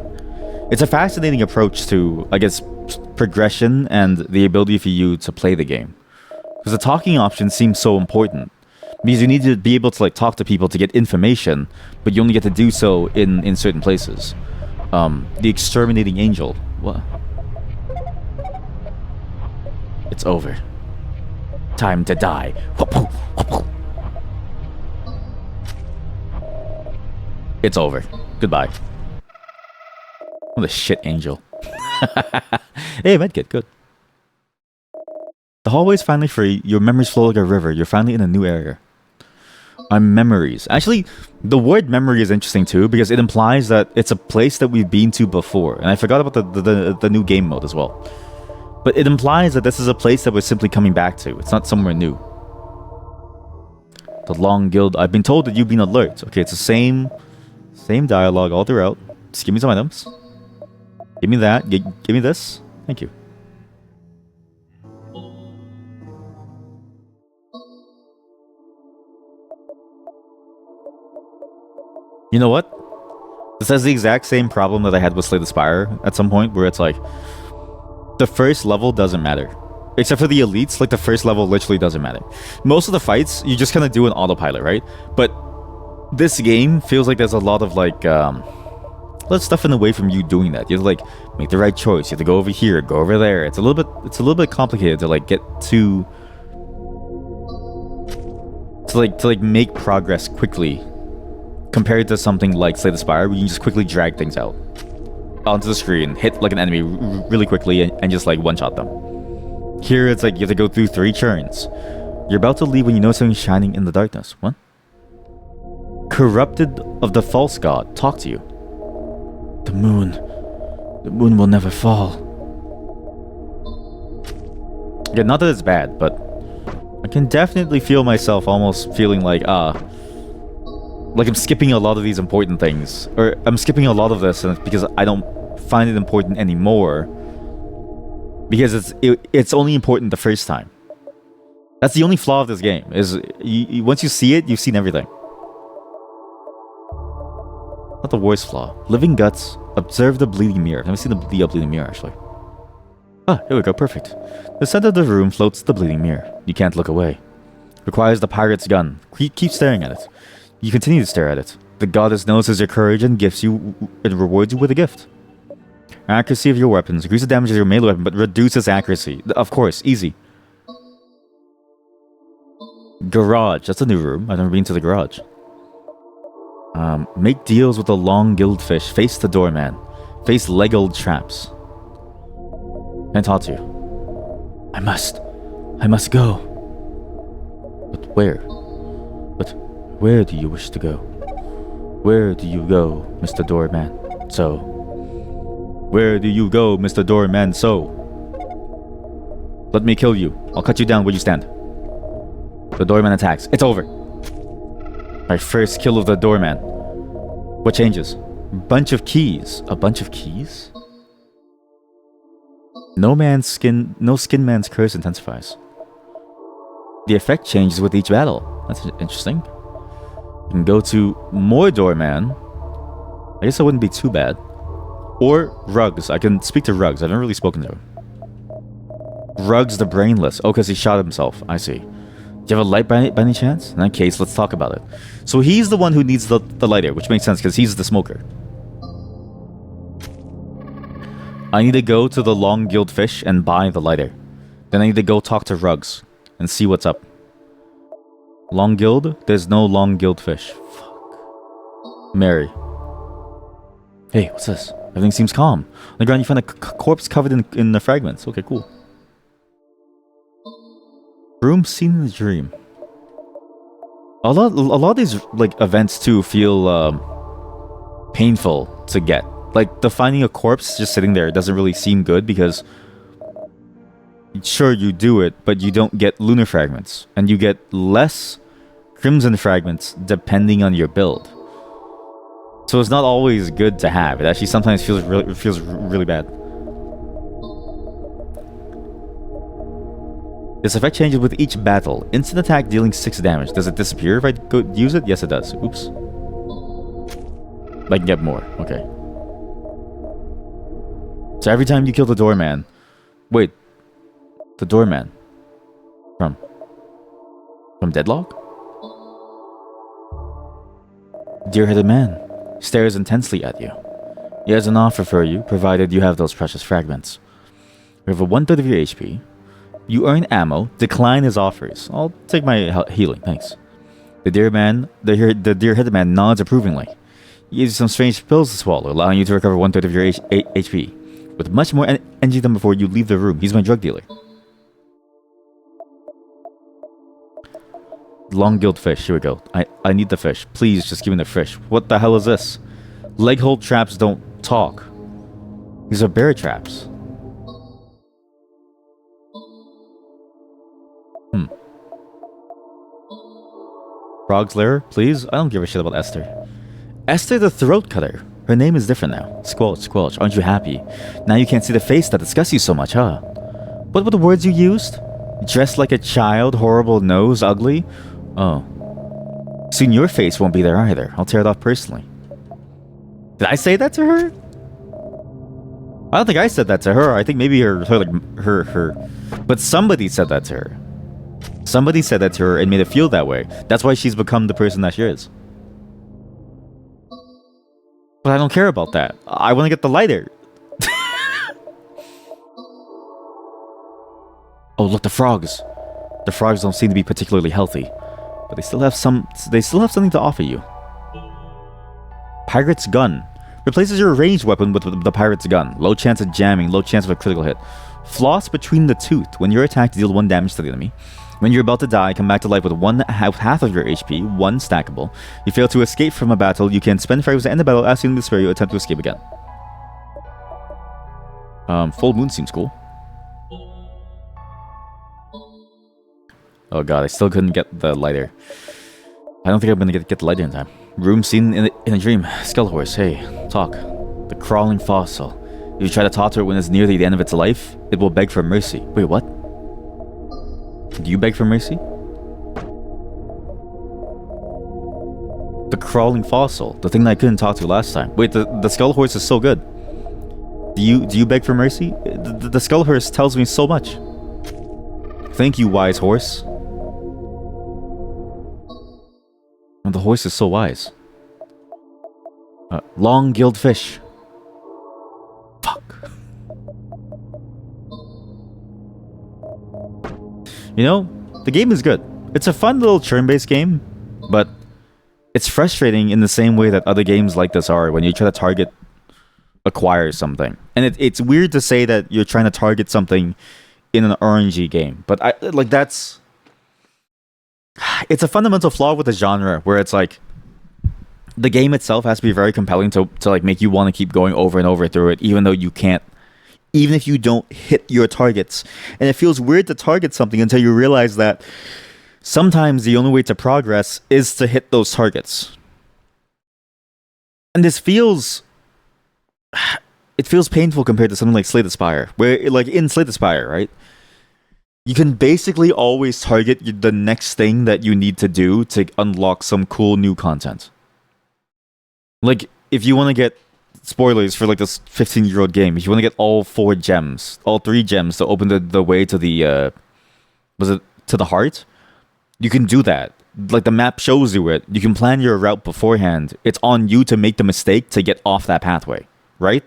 It's a fascinating approach to, I guess, progression and the ability for you to play the game. Because the talking option seems so important. Because you need to be able to like talk to people to get information, but you only get to do so in certain places. The exterminating angel. What? It's over. Time to die. It's over. Goodbye. What a shit angel. Hey, medkit, good. The hallway's finally free. Your memories flow like a river. You're finally in a new area. Memories. Actually, the word memory is interesting too because it implies that it's a place that we've been to before. And I forgot about the new game mode as well. But it implies that this is a place that we're simply coming back to. It's not somewhere new. The Long Guild. I've been told that you've been alert. Okay, it's the same dialogue all throughout. Just give me some items. Give me that. Give me this. Thank you. You know what? This has the exact same problem that I had with Slay the Spire at some point, where it's like the first level doesn't matter. Except for the elites, like the first level literally doesn't matter. Most of the fights, you just kind of do an autopilot, right? But this game feels like there's a lot of like stuff in the way from you doing that. You have to like make the right choice. You have to go over here, go over there. It's a little bit complicated to like get to make progress quickly compared to something like Slay the Spire, where you can just quickly drag things out onto the screen, hit like an enemy really quickly and just like one-shot them. Here it's like you have to go through 3 turns. You're about to leave when you know something shining in the darkness. What? Corrupted of the false god, talk to you. The moon will never fall. Yeah, not that it's bad, but I can definitely feel myself almost feeling like I'm skipping a lot of these important things, or I'm skipping a lot of this because I don't find it important anymore, because it's only important the first time. That's the only flaw of this game, is once you see it, you've seen everything. Not the worst flaw. Living Guts. Observe the bleeding mirror. Let me see the bleeding mirror, actually. Ah, here we go. Perfect. The center of the room floats the bleeding mirror. You can't look away. Requires the pirate's gun. Keep staring at it. You continue to stare at it. The goddess notices your courage and rewards you with a gift. Accuracy of your weapons. Increase the damage of your melee weapon, but reduces accuracy. Of course, easy. Garage. That's a new room. I've never been to the garage. Make deals with the Long Guild fish. Face the doorman. Face leg-old traps. Can I talk to you? I must go. But where? Where do you wish to go? Where do you go, Mr. Doorman? So. Where do you go, Mr. Doorman? So. Let me kill you. I'll cut you down where you stand. The doorman attacks. It's over. My first kill of the doorman. What changes? Bunch of keys. A bunch of keys? No skin man's curse intensifies. The effect changes with each battle. That's interesting. You can go to more doorman. I guess that wouldn't be too bad. Or Rugs. I can speak to Rugs. I've never really spoken to him. Rugs the Brainless. Oh, because he shot himself. I see. Do you have a light by any chance? In that case, let's talk about it. So he's the one who needs the lighter, which makes sense because he's the smoker. I need to go to the Long Guild fish and buy the lighter. Then I need to go talk to Rugs and see what's up. Long Guild? There's no Long Guild fish. Fuck. Mary. Hey, what's this? Everything seems calm. On the ground you find a corpse covered in the fragments. Okay, cool. Room seen in the dream. A lot of these like events too feel painful to get. Like the finding a corpse just sitting there doesn't really seem good because sure you do it, but you don't get lunar fragments, and you get less crimson fragments depending on your build. So it's not always good to have. It actually sometimes feels really bad. This effect changes with each battle. Instant attack dealing 6 damage. Does it disappear if I go use it? Yes, it does. Oops. I can get more. Okay. So every time you kill the doorman... Wait. The doorman. From Deadlock? Deer-headed man stares intensely at you. He has an offer for you, provided you have those precious fragments. You have a 1/3 of your HP. You earn ammo. Decline his offers. I'll take my healing, thanks. The deer-headed man nods approvingly. He gives you some strange pills to swallow, allowing you to recover 1/3 of your HP. With much more energy than before, you leave the room. He's my drug dealer. Long-gilled fish. Here we go. I need the fish. Please, just give me the fish. What the hell is this? Leg-hold traps don't talk. These are bear traps. Frog's Lair, please? I don't give a shit about Esther. Esther the Throat Cutter. Her name is different now. Squelch, Squelch, aren't you happy? Now you can't see the face that disgusts you so much, huh? What were the words you used? Dressed like a child, horrible nose, ugly? Oh. Soon your face won't be there either. I'll tear it off personally. Did I say that to her? I don't think I said that to her. I think maybe her. But somebody said that to her. Somebody said that to her and made her feel that way. That's why she's become the person that she is. But I don't care about that. I want to get the lighter. Oh, look, the frogs. The frogs don't seem to be particularly healthy, but they still have something to offer you. Pirate's Gun. Replaces your ranged weapon with the Pirate's Gun. Low chance of jamming, low chance of a critical hit. Floss between the tooth. When you're attacked, deal 1 damage to the enemy. When you're about to die, come back to life with half of your HP, 1 stackable. You fail to escape from a battle, you can spend fragments to end the battle, as soon as you attempt to escape again. Full Moon seems cool. Oh god, I still couldn't get the lighter. I don't think I'm gonna get the lighter in time. Room seen in a dream. Skull horse, hey, talk. The crawling fossil. If you try to talk to it when it's near the end of its life, it will beg for mercy. Wait, what? Do you beg for mercy? The crawling fossil, the thing that I couldn't talk to last time. Wait, the skull horse is so good. Do you beg for mercy? The skull horse tells me so much. Thank you, wise horse. And the horse is so wise. Long-gilled fish. Fuck. You know, the game is good. It's a fun little turn-based game, but it's frustrating in the same way that other games like this are when you try to acquire something. And it's weird to say that you're trying to target something in an RNG game, but it's a fundamental flaw with the genre where it's like the game itself has to be very compelling to like make you want to keep going over and over through it, even though you can't, even if you don't hit your targets. And it feels weird to target something until you realize that sometimes the only way to progress is to hit those targets. And this feels painful compared to something like Slay the Spire, where like in Slay the Spire, right? You can basically always target the next thing that you need to do to unlock some cool new content. Like, if you want to get spoilers for like this 15-year-old game, if you want to get all 3 gems to open the way to the to the heart, you can do that. Like, the map shows you it. You can plan your route beforehand. It's on you to make the mistake to get off that pathway, right?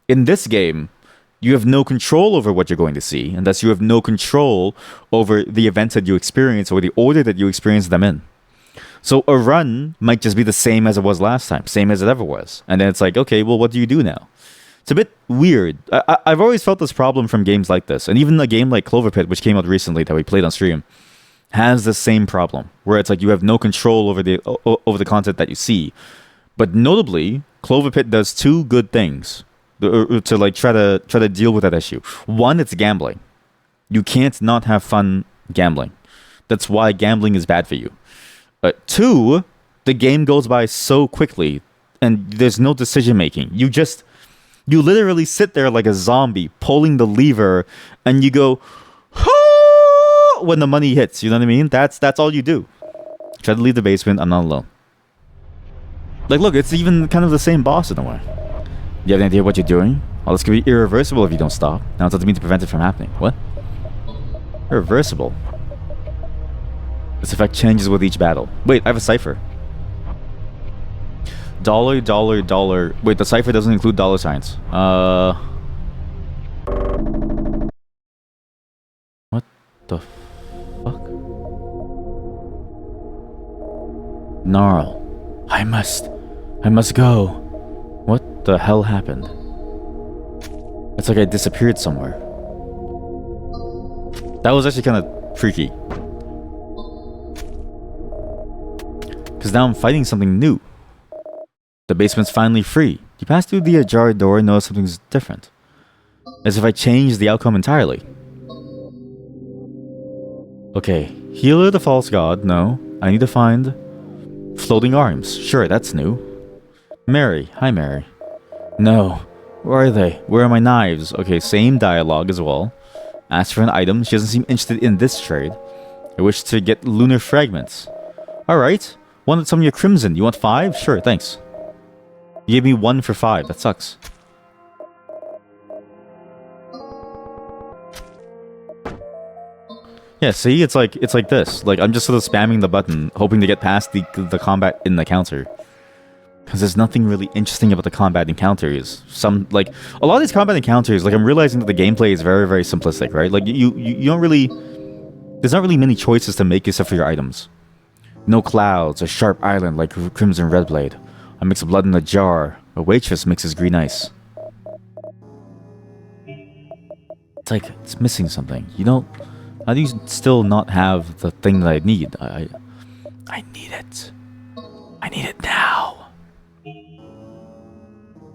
In this game, you have no control over what you're going to see, and thus you have no control over the events that you experience or the order that you experience them in. So a run might just be the same as it was last time, same as it ever was. And then it's like, okay, well, what do you do now? It's a bit weird. I've always felt this problem from games like this, and even a game like Clover Pit, which came out recently that we played on stream, has the same problem, where it's like you have no control over the content that you see. But notably, Clover Pit does 2 good things to like try to deal with that issue. One, it's gambling. You can't not have fun gambling. That's why gambling is bad for you. 2, the game goes by so quickly and there's no decision making. You literally sit there like a zombie pulling the lever and you go when the money hits. You know what I mean? That's all you do. Try to leave the basement. I'm not alone. Like, look, it's even kind of the same boss in a way. You have any idea what you're doing? Well, this could be irreversible if you don't stop. Now it doesn't mean to prevent it from happening. What? Irreversible? This effect changes with each battle. Wait, I have a cipher. Dollar, dollar, dollar. Wait, the cipher doesn't include dollar signs. What the fuck? Gnarl. I must go. What the hell happened? It's like I disappeared somewhere. That was actually kind of freaky. Because now I'm fighting something new. The basement's finally free. You pass through the ajar door and notice something's different. As if I changed the outcome entirely. Okay, Healer the False God, no. I need to find floating arms. Sure, that's new. Mary, hi Mary. No, where are they? Where are my knives? Okay, same dialogue as well. Ask for an item. She doesn't seem interested in this trade. I wish to get lunar fragments. Alright, wanted some of your crimson. You want 5? Sure, thanks. You gave me 1 for 5. That sucks. Yeah, see, it's like this. Like I'm just sort of spamming the button, hoping to get past the combat in the counter. Because there's nothing really interesting about the combat encounters. Like a lot of these combat encounters, like I'm realizing that the gameplay is very, very simplistic, right? Like you don't really, there's not really many choices to make except for your items. No clouds, a sharp island like Crimson Redblade. I mix blood in a jar. A waitress mixes green ice. It's like it's missing something. You don't. How do you still not have the thing that I need? I need it. I need it now.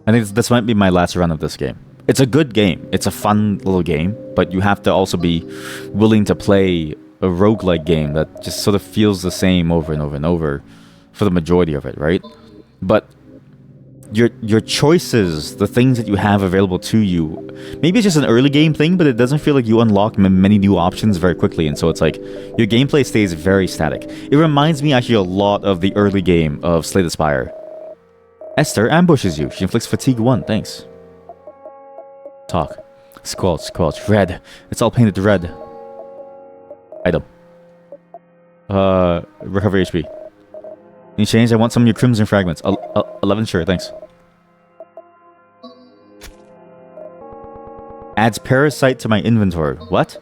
I think this might be my last run of this game. It's a good game. It's a fun little game, but you have to also be willing to play a roguelike game that just sort of feels the same over and over and over for the majority of it, right? But your choices, the things that you have available to you, maybe it's just an early game thing, but it doesn't feel like you unlock many new options very quickly, and so it's like your gameplay stays very static. It reminds me actually a lot of the early game of Slay the Spire. Esther ambushes you. She inflicts fatigue 1. Thanks. Talk. Squelch, squelch. Red. It's all painted red. Item. Recover HP. Any change? I want some of your crimson fragments. 11, sure, thanks. Adds parasite to my inventory. What?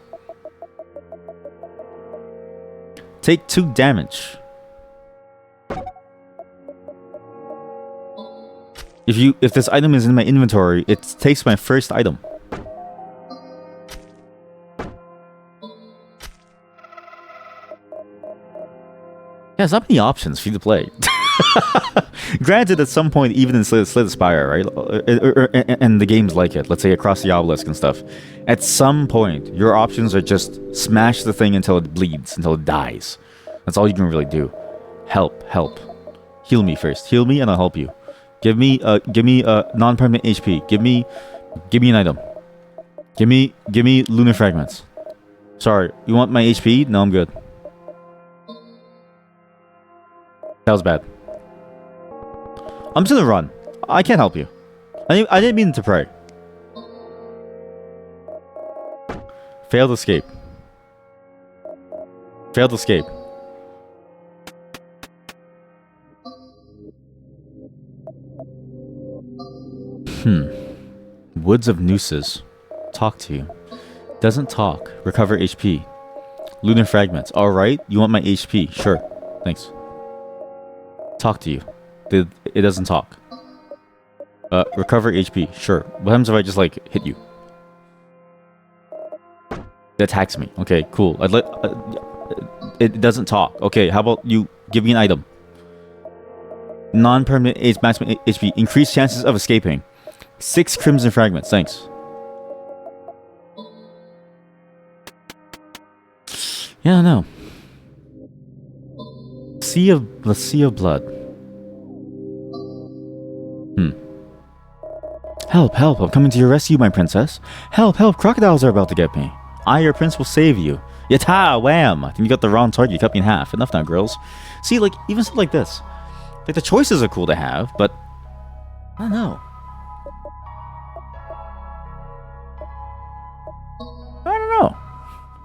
Take 2 damage. If this item is in my inventory, it takes my first item. Yeah, there's not many options for you to play. Granted, at some point, even in Slay the Spire, right? And the games like it, let's say Across the Obelisk and stuff, at some point, your options are just smash the thing until it bleeds, until it dies. That's all you can really do. Help, help. Heal me first. Heal me and I'll help you. Give me non-permanent HP. Give me an item. Give me lunar fragments. Sorry, you want my HP? No, I'm good. That was bad. I'm just gonna run. I can't help you. I didn't mean to pray. Failed escape. Failed escape. Woods of Nooses. Talk to you. Doesn't talk. Recover HP. Lunar fragments. Alright, you want my HP? Sure. Thanks. Talk to you. It doesn't talk. Recover HP. Sure. What happens if I just like hit you? It attacks me. Okay, cool. It doesn't talk. Okay, how about you give me an item? Non-permanent maximum HP. Increased chances of escaping. 6 crimson fragments. Thanks. Yeah, no. The Sea of Blood. Help, help, I'm coming to your rescue, my princess. Help, help, crocodiles are about to get me. I, your prince, will save you. Yata, wham! I think you got the wrong target, you cut me in half. Enough now, girls. See, like, even stuff like this. Like, the choices are cool to have, but I don't know.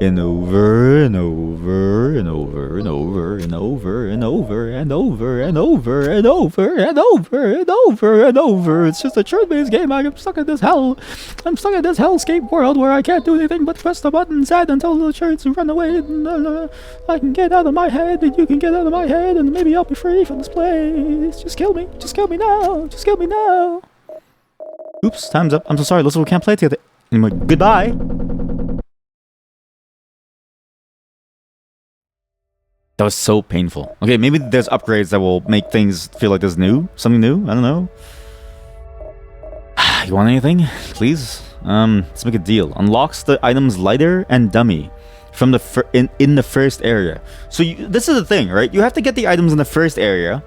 and over and over and over and over and over and over and over and over and over and over and over and over. It's just a turn-based game. I'm stuck in this hell. I'm stuck in this hellscape world where I can't do anything but press the buttons and until the turns run away. And, I can get out of my head and you can get out of my head and maybe I'll be free from this place. Just kill me. Just kill me now. Just kill me now. Oops, time's up. I'm so sorry. Listen, we can't play together anymore. Goodbye. That was so painful. Okay, maybe there's upgrades that will make things feel like there's something new. I don't know. You want anything? Please? Let's make a deal. Unlocks the items lighter and dummy from the in the first area. So this is the thing, right? You have to get the items in the first area.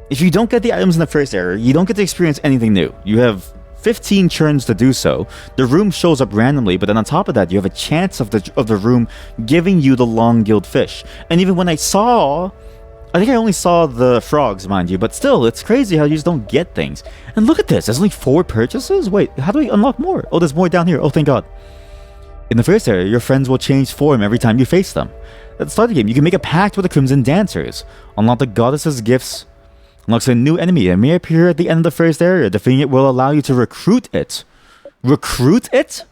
If you don't get the items in the first area, you don't get to experience anything new. You have 15 turns to do so. The room shows up randomly, but then on top of that, you have a chance of the room giving you the long-gilled fish. And even when I think I only saw the frogs, mind you, but still, it's crazy how you just don't get things. And look at this, there's only 4 purchases? Wait, how do we unlock more? Oh, there's more down here. Oh, thank God. In the first area, your friends will change form every time you face them. At the start of the game, you can make a pact with the Crimson Dancers. Unlock the goddess's gifts. Unlocks a new enemy and may appear at the end of the first area. Defeating it will allow you to recruit it. Recruit it?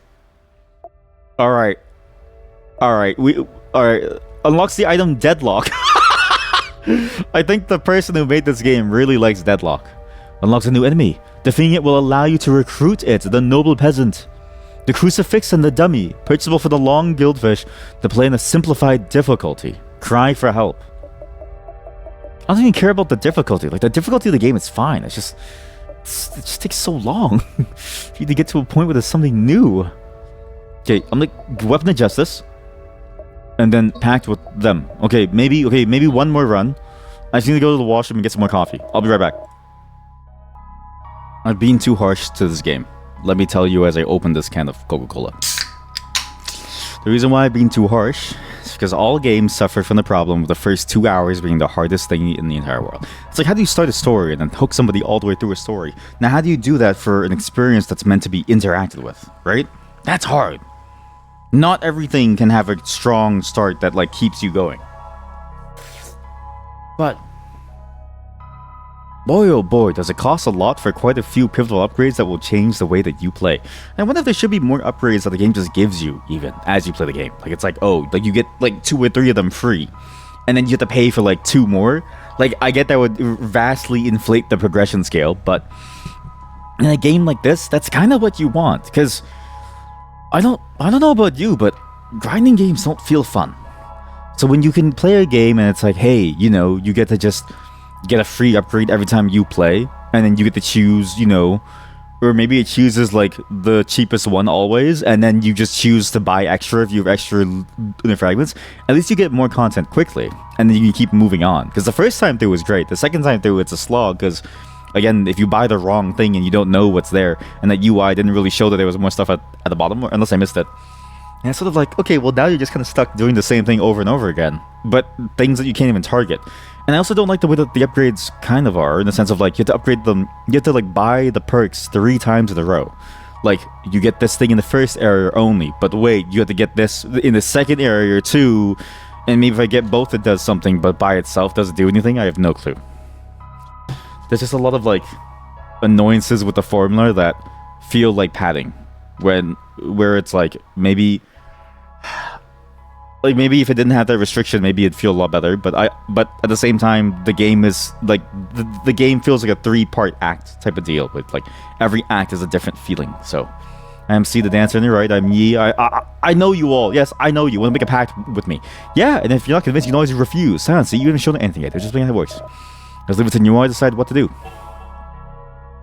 Alright. Alright. Unlocks the item Deadlock. I think the person who made this game really likes Deadlock. Unlocks a new enemy. Defeating it will allow you to recruit it. The Noble Peasant. The Crucifix and the Dummy. Purchasable for the Long Guildfish to play in a simplified difficulty. Cry for help. I don't even care about the difficulty. Like, the difficulty of the game is fine. It just takes so long for you to get to a point where there's something new. Okay, I'm like, Weapon of Justice. And then pact with them. Okay, maybe one more run. I just need to go to the washroom and get some more coffee. I'll be right back. I've been too harsh to this game. Let me tell you as I open this can of Coca-Cola. The reason why I've been too harsh is because all games suffer from the problem of the first 2 hours being the hardest thing in the entire world. It's like, how do you start a story and then hook somebody all the way through a story? Now, how do you do that for an experience that's meant to be interacted with, right? That's hard. Not everything can have a strong start that, like, keeps you going. But boy, oh boy, does it cost a lot for quite a few pivotal upgrades that will change the way that you play. And I wonder if there should be more upgrades that the game just gives you, even, as you play the game. Like, it's like, oh, like, you get, like, 2 or 3 of them free. And then you have to pay for, like, 2 more. Like, I get that would vastly inflate the progression scale, but in a game like this, that's kind of what you want. Because I don't know about you, but grinding games don't feel fun. So when you can play a game and it's like, hey, you know, you get to just get a free upgrade every time you play, and then you get to choose, you know, or maybe it chooses like the cheapest one always, and then you just choose to buy extra if you have extra fragments. At least you get more content quickly, and then you can keep moving on. Because the first time through was great. The second time through, it's a slog, because again, if you buy the wrong thing and you don't know what's there, and that UI didn't really show that there was more stuff at the bottom, unless I missed it. And it's sort of like, okay, well now you're just kind of stuck doing the same thing over and over again, but things that you can't even target. And I also don't like the way that the upgrades kind of are, in the sense of like, you have to upgrade them, you have to like buy the perks 3 times in a row. Like, you get this thing in the first area only, but wait, you have to get this in the second area too, and maybe if I get both it does something, but by itself doesn't do anything. I have no clue. There's just a lot of like annoyances with the formula that feel like padding, where it's like, maybe if it didn't have that restriction, maybe it'd feel a lot better. But at the same time, the game is like the game feels like a 3-part act type of deal. With like every act is a different feeling. So I am C the Dancer on your right. I'm Yi. I know you all. Yes, I know you. Want to make a pact with me? Yeah. And if you're not convinced, you can always refuse. Silence. See, you haven't shown anything yet. They're just playing how it works. Let's leave it to you all to decide what to do.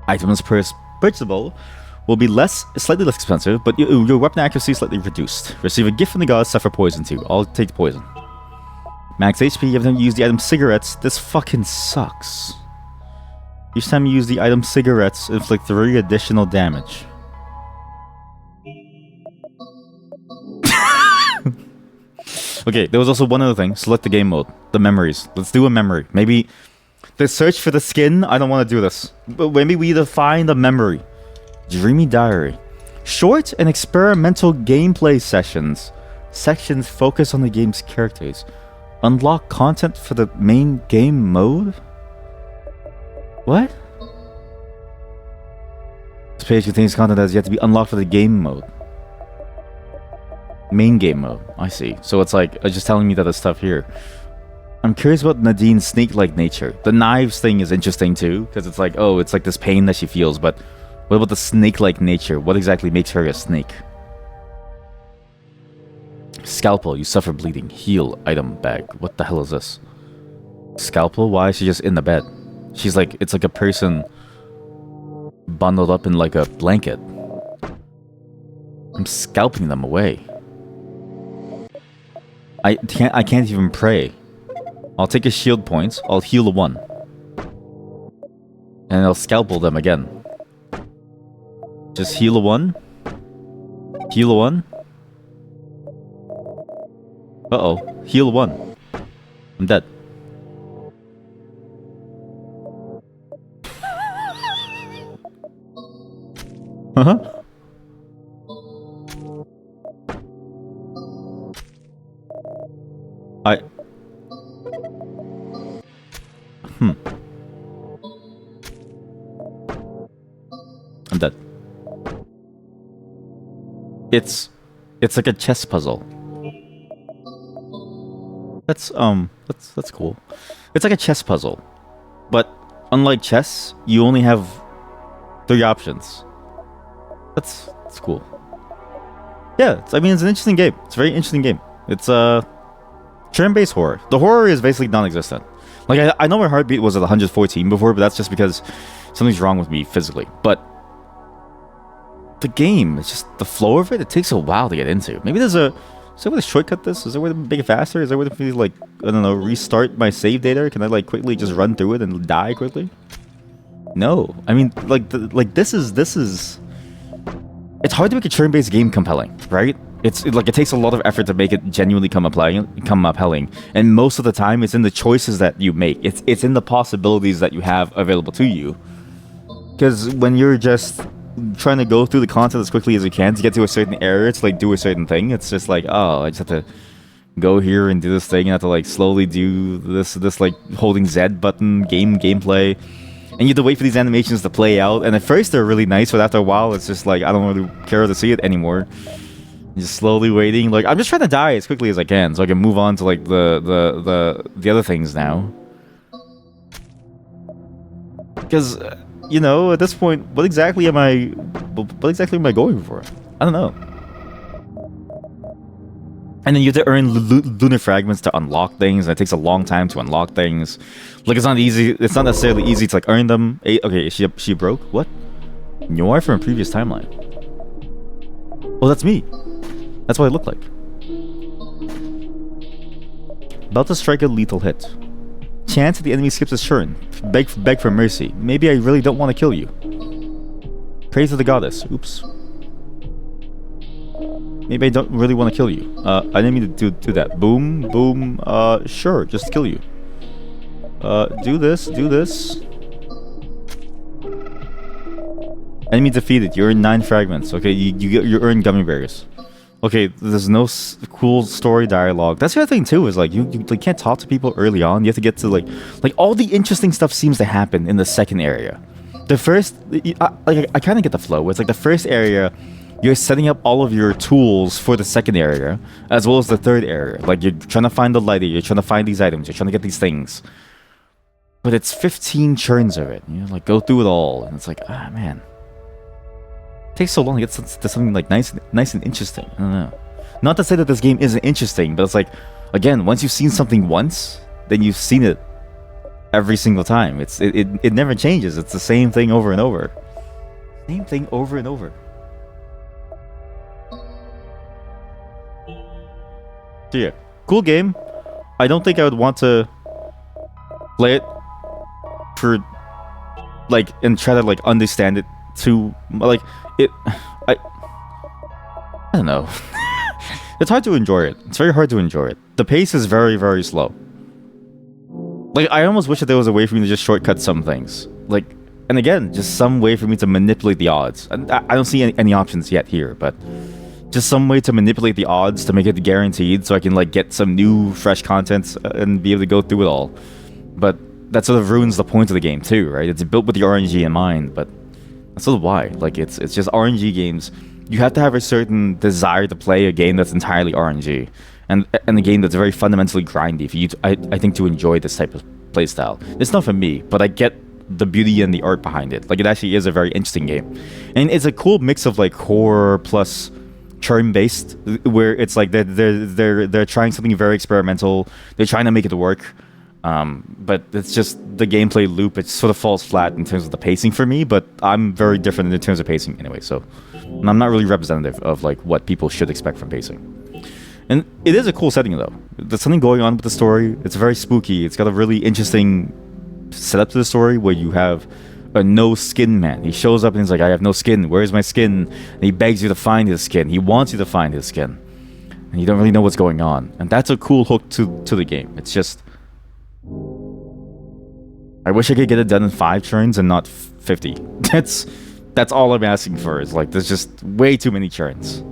Items purchasable will be slightly less expensive, but your weapon accuracy is slightly reduced. Receive a gift from the gods, suffer poison too. I'll take the poison. Max HP, every time you use the item cigarettes. This fucking sucks. Each time you use the item cigarettes, inflict 3 additional damage. Okay, there was also one other thing. Select the game mode. The memories. Let's do a memory. Maybe the search for the skin, I don't want to do this. But maybe we either find a memory. Dreamy Diary. Short and experimental gameplay sessions sections focus on the game's characters. Unlock content for the main game mode? What? This page contains content that has yet to be unlocked for the game mode. Main game mode. I see. So it's like just telling me that there's stuff here. I'm curious about Nadine's snake-like nature. The knives thing is interesting too, because it's like, oh, it's like this pain that she feels, but what about the snake-like nature? What exactly makes her a snake? Scalpel, you suffer bleeding. Heal, item bag. What the hell is this? Scalpel? Why is she just in the bed? She's like, it's like a person bundled up in like a blanket. I'm scalping them away. I can't even pray. I'll take a shield point, I'll heal a 1. And I'll scalpel them again. Just heal a 1. Heal a 1. Uh-oh. Heal a 1. I'm dead. Uh-huh. I'm dead. It's like a chess puzzle. That's cool. It's like a chess puzzle. But unlike chess, you only have 3 options. That's cool. Yeah, I mean, it's an interesting game. It's a very interesting game. It's turn-based horror. The horror is basically non-existent. Like, I know my heartbeat was at 114 before, but that's just because something's wrong with me physically. But the game, it's just the flow of it takes a while to get into. Maybe is there a way to shortcut this? Is there a way to make it faster? Is there a way to, like, I don't know, restart my save data? Can I, like, quickly just run through it and die quickly? No. I mean, this is... It's hard to make a turn-based game compelling, right? It takes a lot of effort to make it genuinely come appealing, and most of the time it's in the choices that you make. It's in the possibilities that you have available to you. Because when you're just trying to go through the content as quickly as you can to get to a certain area to like do a certain thing, it's just like, oh, I just have to go here and do this thing, and I have to like slowly do this like holding Z button gameplay. And you have to wait for these animations to play out, and at first they're really nice, but after a while it's just like I don't really care to see it anymore. Just slowly waiting. Like, I'm just trying to die as quickly as I can so I can move on to like the other things now. Because you know, at this point, what exactly am I going for? I don't know. And then you have to earn lunar fragments to unlock things, and it takes a long time to unlock things. Like, it's not easy. It's not necessarily easy to like earn them. Okay, she broke. What? Noir from a previous timeline. Oh, that's me. That's what I look like. About to strike a lethal hit. Chance that the enemy skips his turn. Beg for mercy. Maybe I really don't want to kill you. Praise to the goddess. Oops. Maybe I don't really want to kill you. I didn't mean to do that. Boom, boom. Sure, just kill you. Do this. Enemy defeated. You earn 9 fragments. Okay, you earn gummy bears. Okay, there's no cool story dialogue. That's the other thing too. Is like you like, can't talk to people early on. You have to get to like all the interesting stuff seems to happen in the second area. The first, I kind of get the flow. It's like the first area, you're setting up all of your tools for the second area, as well as the third area. Like, you're trying to find the lighter, you're trying to find these items, you're trying to get these things. But it's 15 churns of it. You know, like, go through it all, and it's like, ah, man. It takes so long to get to something like nice and interesting. I don't know. Not to say that this game isn't interesting, but it's like, again, once you've seen something once, then you've seen it every single time. It never changes. It's the same thing over and over. Same thing over and over. So yeah, cool game. I don't think I would want to play it for like and try to like understand it too. Like I don't know. It's hard to enjoy it. It's very hard to enjoy it. The pace is very, very slow. Like, I almost wish that there was a way for me to just shortcut some things. Like, and again, just some way for me to manipulate the odds. I don't see any options yet here, but just some way to manipulate the odds to make it guaranteed, so I can like get some new fresh content and be able to go through it all. But that sort of ruins the point of the game too, right? It's built with the RNG in mind, but that's sort of why. Like it's just RNG games. You have to have a certain desire to play a game that's entirely RNG, and a game that's very fundamentally grindy for you. I think to enjoy this type of playstyle. It's not for me, but I get the beauty and the art behind it. Like it actually is a very interesting game, and it's a cool mix of like horror plus turn based, where it's like they're trying something very experimental. They're trying to make it work. But it's just the gameplay loop. It sort of falls flat in terms of the pacing for me. But I'm very different in terms of pacing anyway. So I'm not really representative of like what people should expect from pacing. And it is a cool setting though. There's something going on with the story. It's very spooky. It's got a really interesting setup to the story where you have a no skin man. He shows up and he's like, I have no skin. Where's my skin? And he begs you to find his skin. He wants you to find his skin. And you don't really know what's going on. And that's a cool hook to the game. It's just, I wish I could get it done in 5 turns and not 50. That's all I'm asking for. Is like there's just way too many turns.